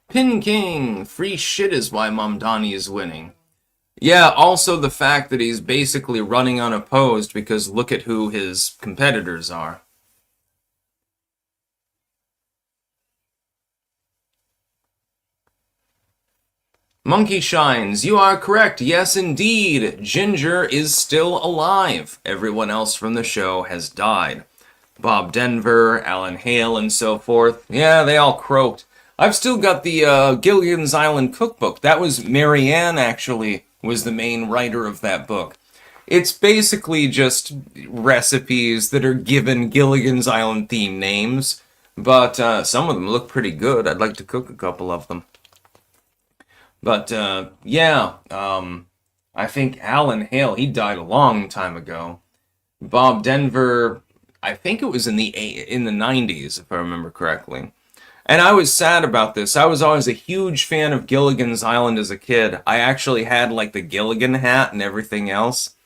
Pin King, free shit is why Mamdani is winning. Yeah, also the fact that he's basically running unopposed because look at who his competitors are. Monkey Shines, you are correct. Yes, indeed. Ginger is still alive. Everyone else from the show has died. Bob Denver, Alan Hale, and so forth. Yeah, they all croaked. I've still got the Gilligan's Island cookbook. That was Marianne, actually, was the main writer of that book. It's basically just recipes that are given Gilligan's Island themed names, but some of them look pretty good. I'd like to cook a couple of them. But yeah, I think Alan Hale, he died a long time ago. Bob Denver, I think it was in the 90s, if I remember correctly. And I was sad about this. I was always a huge fan of Gilligan's Island as a kid. I actually had like the Gilligan hat and everything else.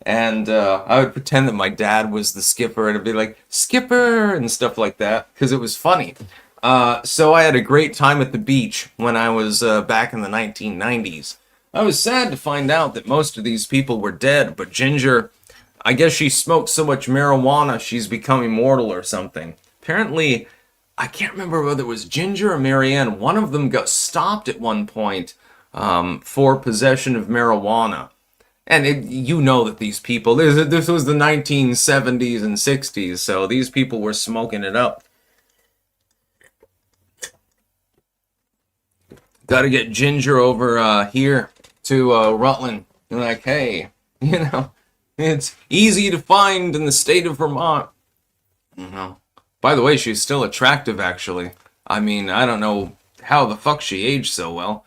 And I would pretend that my dad was the skipper and I'd be like, Skipper, and stuff like that, because it was funny. So I had a great time at the beach when I was back in the 1990s. I was sad to find out that most of these people were dead, but Ginger, I guess she smoked so much marijuana she's become immortal or something. Apparently, I can't remember whether it was Ginger or Marianne. One of them got stopped at one point for possession of marijuana. And you know that these people, this was the 1970s and 60s, so these people were smoking it up. Got to get Ginger over here to Rutland. And like, hey, it's easy to find in the state of Vermont. By the way, she's still attractive, actually. I mean, I don't know how the fuck she aged so well.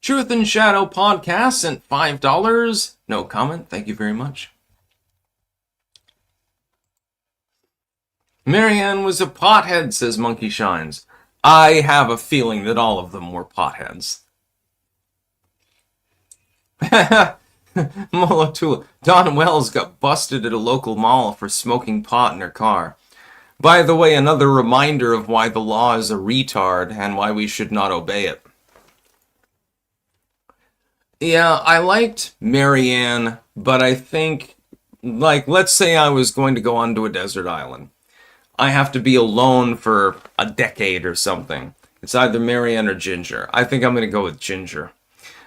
Truth and Shadow Podcast sent $5. No comment. Thank you very much. Marianne was a pothead, says Monkey Shines. I have a feeling that all of them were potheads. Molotula. Don Wells got busted at a local mall for smoking pot in her car. By the way, another reminder of why the law is a retard and why we should not obey it. Yeah, I liked Marianne, but I think, like, let's say I was going to go onto a desert island. I have to be alone for a decade or something. It's either Marianne or Ginger. I think I'm going to go with Ginger.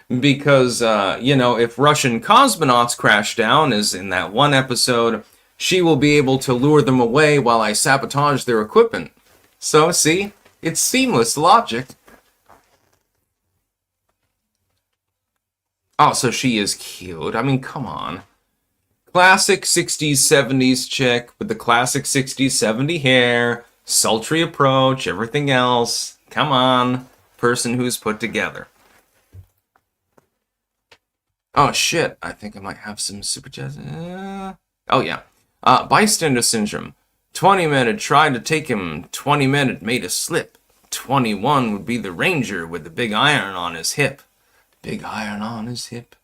Because, if Russian cosmonauts crash down, as in that one episode, she will be able to lure them away while I sabotage their equipment. So, see? It's seamless logic. Oh, so she is cute. I mean, come on. Classic 60s, 70s chick with the classic 60s, 70s hair, sultry approach, everything else. Come on. Person who's put together. Oh, shit. I think I might have some super chats. Oh, yeah. Bystander syndrome. 20-minute tried to take him. 20-minute made a slip. 21 would be the ranger with the big iron on his hip. Big iron on his hip.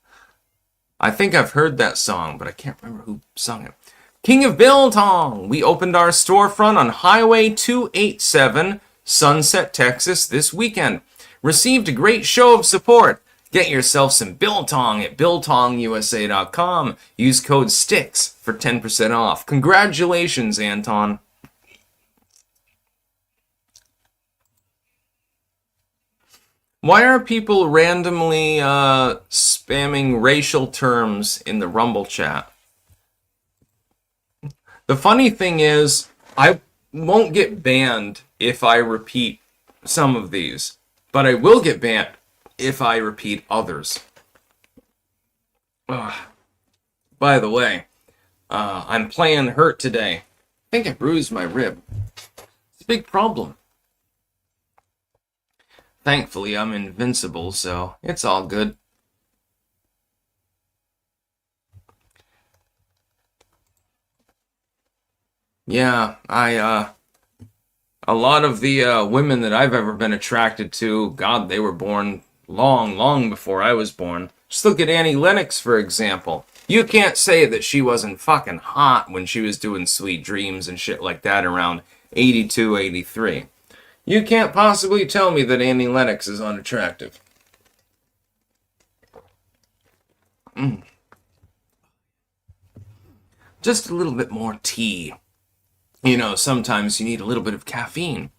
I think I've heard that song, but I can't remember who sung it. King of Biltong. We opened our storefront on Highway 287, Sunset, Texas, this weekend. Received a great show of support. Get yourself some Biltong at BiltongUSA.com. Use code STICKS for 10% off. Congratulations, Anton. Why are people randomly spamming racial terms in the Rumble chat? The funny thing is, I won't get banned if I repeat some of these, but I will get banned if I repeat others. Ugh. By the way, I'm playing hurt today. I think I bruised my rib. It's a big problem. Thankfully, I'm invincible, so it's all good. Yeah, a lot of the women that I've ever been attracted to, God, they were born long, long before I was born. Just look at Annie Lennox, for example. You can't say that she wasn't fucking hot when she was doing Sweet Dreams and shit like that around 82, 83. You can't possibly tell me that Annie Lennox is unattractive. Just a little bit more tea. You know, sometimes you need a little bit of caffeine.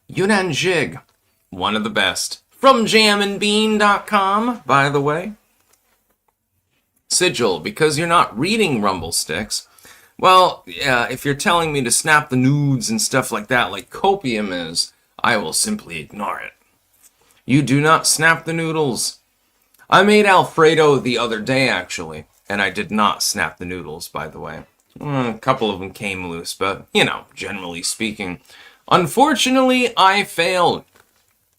Yunnan Jig, one of the best. From jamandbean.com, by the way. Sigil, because you're not reading Rumble Sticks. Well, yeah, if you're telling me to snap the nudes and stuff like that, like Copium is, I will simply ignore it. You do not snap the noodles. I made Alfredo the other day, actually, and I did not snap the noodles, by the way. A couple of them came loose, but, you know, generally speaking. Unfortunately, I failed,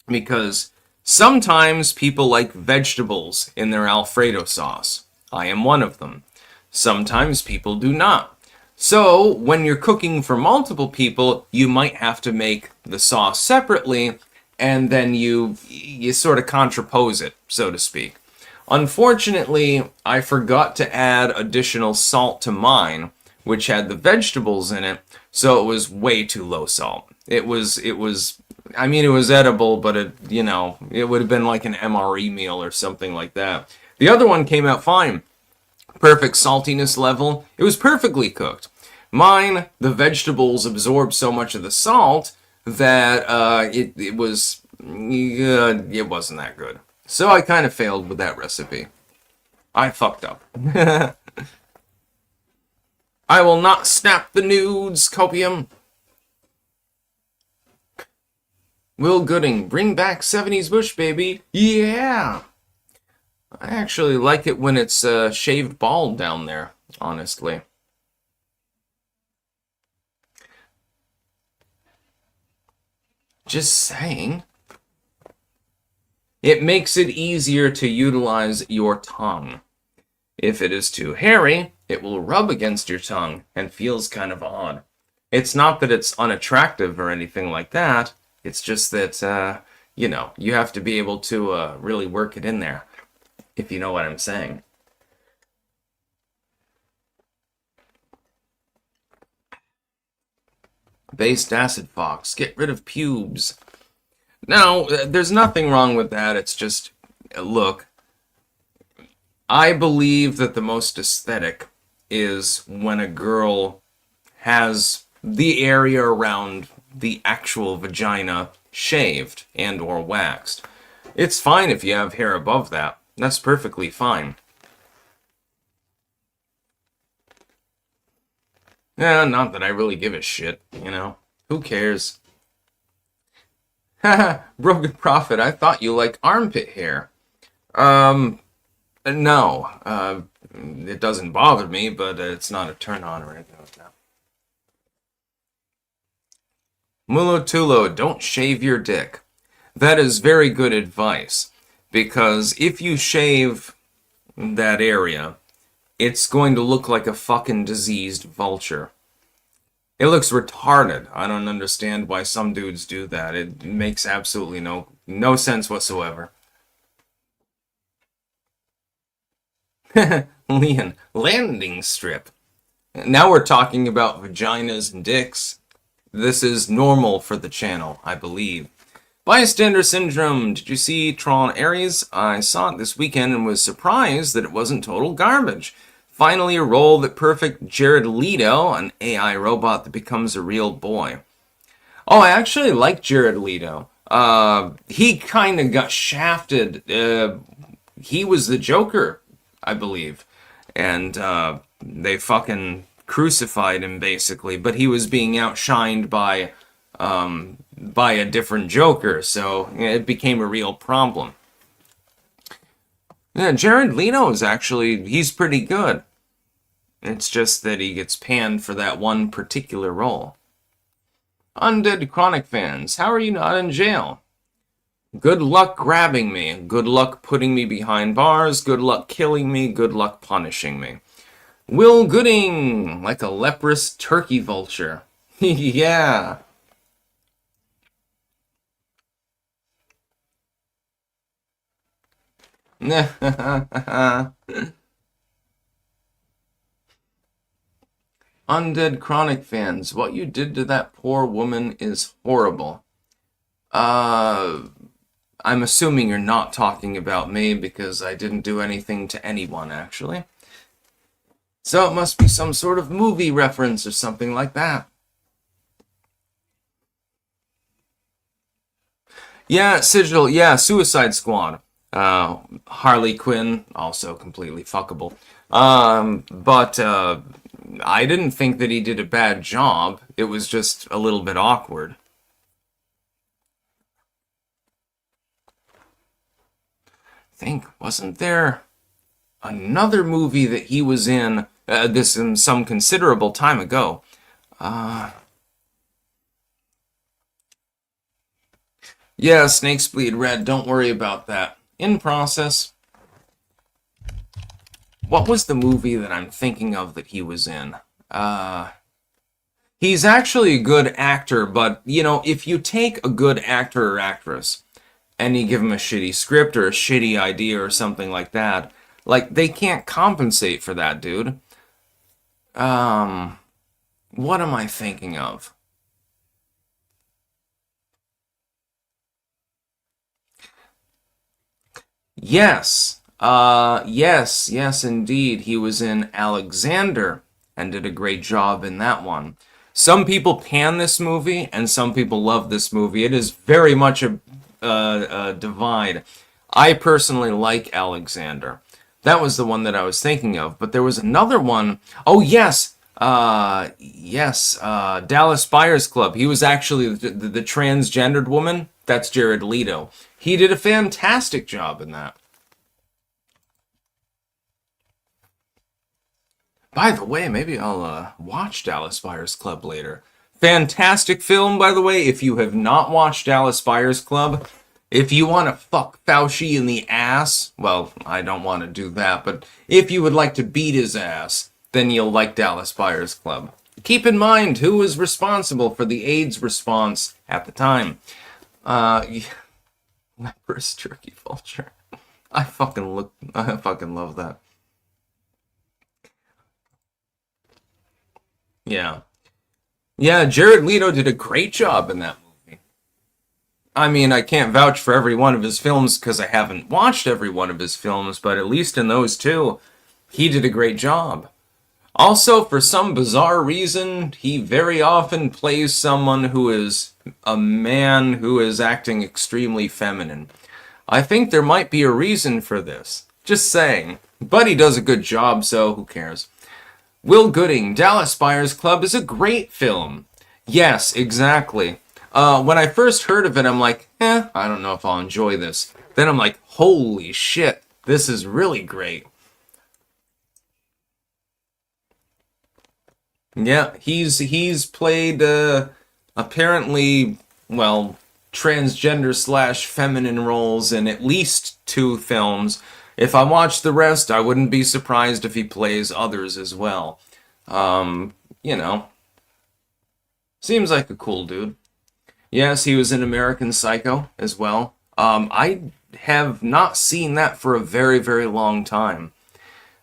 because sometimes people like vegetables in their Alfredo sauce. I am one of them. Sometimes people do not. So, when you're cooking for multiple people, you might have to make the sauce separately, and then you sort of contrapose it, so to speak. Unfortunately, I forgot to add additional salt to mine, which had the vegetables in it, so it was way too low salt. It was edible, but it would have been like an MRE meal or something like that. The other one came out fine. Perfect saltiness level. It was perfectly cooked. Mine, the vegetables absorbed so much of the salt that it wasn't that good. So I kind of failed with that recipe. I fucked up. I will not snap the nudes, Copium. Will Gooding, bring back 70s Bush, baby. Yeah. I actually like it when it's shaved bald down there, honestly. Just saying. It makes it easier to utilize your tongue. If it is too hairy, it will rub against your tongue and feels kind of odd. It's not that it's unattractive or anything like that. It's just that, you have to be able to really work it in there, if you know what I'm saying. Based acid fox, get rid of pubes. Now, there's nothing wrong with that. It's just, look, I believe that the most aesthetic is when a girl has the area around the actual vagina shaved and or waxed. It's fine if you have hair above that. That's perfectly fine. Yeah, not that I really give a shit, Who cares? Haha, Broken Prophet, I thought you liked armpit hair. No. It doesn't bother me, but it's not a turn on or anything like that. Mulo Tulo, don't shave your dick. That is very good advice, because if you shave that area, it's going to look like a fucking diseased vulture. It looks retarded. I don't understand why some dudes do that. It makes absolutely no sense whatsoever. Leon, landing strip. Now we're talking about vaginas and dicks. This is normal for the channel, I believe. Bystander Syndrome. Did you see Tron Ares? I saw it this weekend and was surprised that it wasn't total garbage. Finally, a role that perfect Jared Leto, an AI robot that becomes a real boy. Oh, I actually like Jared Leto. He kind of got shafted. He was the Joker, I believe. And they fucking crucified him, basically. But he was being outshined by a different Joker, so it became a real problem. Yeah, Jared Leto is he's pretty good. It's just that he gets panned for that one particular role. Undead Chronic fans, how are you not in jail? Good luck grabbing me. Good luck putting me behind bars. Good luck killing me. Good luck punishing me. Will Gooding, like a leprous turkey vulture. Yeah. Undead Chronic fans, what you did to that poor woman is horrible. I'm assuming you're not talking about me because I didn't do anything to anyone, actually. So it must be some sort of movie reference or something like that. Yeah, Sigil, yeah, Suicide Squad. Harley Quinn, also completely fuckable. But I didn't think that he did a bad job. It was just a little bit awkward. Wasn't there another movie that he was in, this in some considerable time ago? Yeah, Snakes Bleed Red, don't worry about that. In process. What was the movie that I'm thinking of that he was in? He's actually a good actor, but, if you take a good actor or actress and you give them a shitty script or a shitty idea or something like that, like, they can't compensate for that, dude. What am I thinking of? Yes. Yes, indeed. He was in Alexander and did a great job in that one. Some people pan this movie, and some people love this movie. It is very much a divide. I personally like Alexander. That was the one that I was thinking of. But there was another one. Oh, yes. Dallas Buyers Club. He was actually the transgendered woman. That's Jared Leto. He did a fantastic job in that. By the way, maybe I'll watch Dallas Buyers Club later. Fantastic film, by the way. If you have not watched Dallas Buyers Club, if you want to fuck Fauci in the ass, well, I don't want to do that, but if you would like to beat his ass, then you'll like Dallas Buyers Club. Keep in mind who was responsible for the AIDS response at the time. Leprous turkey vulture. I fucking love that. Yeah. Yeah, Jared Leto did a great job in that movie. I mean, I can't vouch for every one of his films because I haven't watched every one of his films, but at least in those two, he did a great job. Also, for some bizarre reason, he very often plays someone who is a man who is acting extremely feminine. I think there might be a reason for this. Just saying. But he does a good job, so who cares? Will Gooding, Dallas Buyers Club is a great film. Yes, exactly. When I first heard of it, I'm like, I don't know if I'll enjoy this. Then I'm like, holy shit, this is really great. Yeah, he's played, apparently, well, transgender slash feminine roles in at least 2 films. If I watch the rest, I wouldn't be surprised if he plays others as well. Seems like a cool dude. Yes, he was in American Psycho as well. I have not seen that for a very, very long time.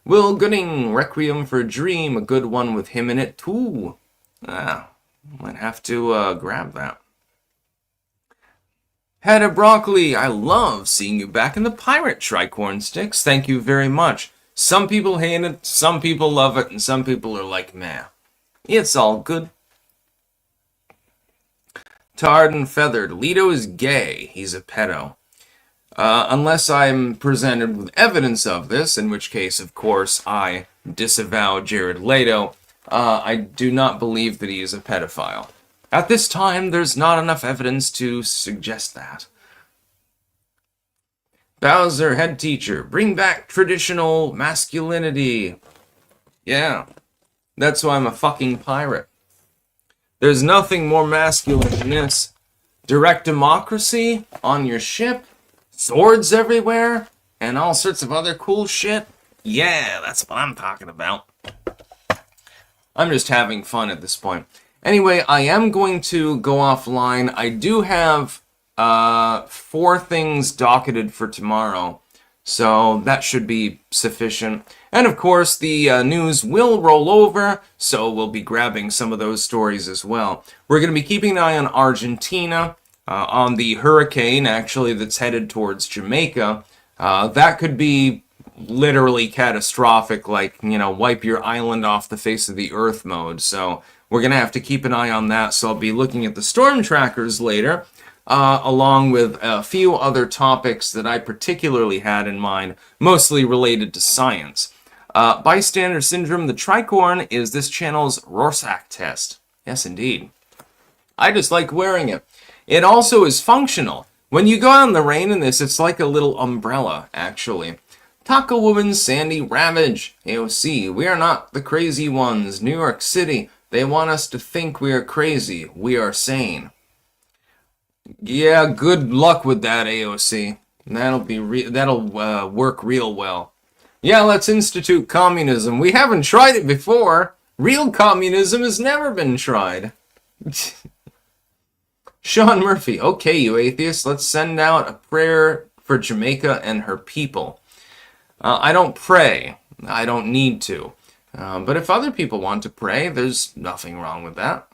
Will Gooding, Requiem for a Dream, a good one with him in it too. Might have to grab that. Head of Broccoli, I love seeing you back in the Pirate Tricorn Sticks. Thank you very much. Some people hate it, some people love it, and some people are like, meh. It's all good. Tarred and Feathered, Leto is gay. He's a pedo. Unless I'm presented with evidence of this, in which case, of course, I disavow Jared Leto. I do not believe that he is a pedophile. At this time, there's not enough evidence to suggest that. Bowser, head teacher, bring back traditional masculinity. Yeah, that's why I'm a fucking pirate. There's nothing more masculine than this. Direct democracy on your ship, swords everywhere, and all sorts of other cool shit. Yeah, that's what I'm talking about. I'm just having fun at this point. Anyway, I am going to go offline. I do have 4 things docketed for tomorrow. So that should be sufficient. And of course, the news will roll over, so we'll be grabbing some of those stories as well. We're going to be keeping an eye on Argentina, on the hurricane, actually, that's headed towards Jamaica. That could be literally catastrophic, like, wipe your island off the face of the earth mode. So we're going to have to keep an eye on that. So I'll be looking at the storm trackers later, along with a few other topics that I particularly had in mind, mostly related to science. Bystander syndrome, the tricorn, is this channel's Rorschach test. Yes, indeed. I just like wearing it. It also is functional. When you go out in the rain in this, it's like a little umbrella, actually. Taco Woman Sandy Ravage, AOC, we are not the crazy ones. New York City, they want us to think we are crazy. We are sane. Yeah, good luck with that, AOC. That'll work real well. Yeah, let's institute communism. We haven't tried it before. Real communism has never been tried. Sean Murphy, okay, you atheists, let's send out a prayer for Jamaica and her people. I don't pray. I don't need to. But if other people want to pray, there's nothing wrong with that.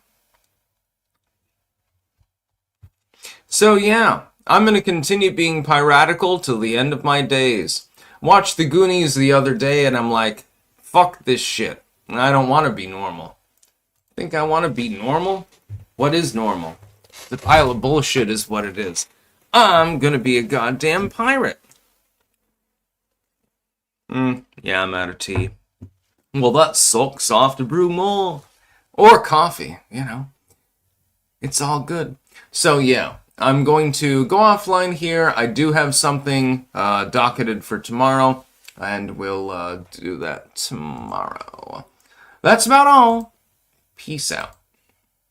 So yeah, I'm going to continue being piratical till the end of my days. Watched The Goonies the other day and I'm like, fuck this shit. I don't want to be normal. Think I want to be normal? What is normal? The pile of bullshit is what it is. I'm going to be a goddamn pirate. Yeah, I'm out of tea. Well, that sucks. I'll have to brew more. Or coffee, It's all good. So yeah, I'm going to go offline here. I do have something docketed for tomorrow, and we'll do that tomorrow. That's about all. Peace out.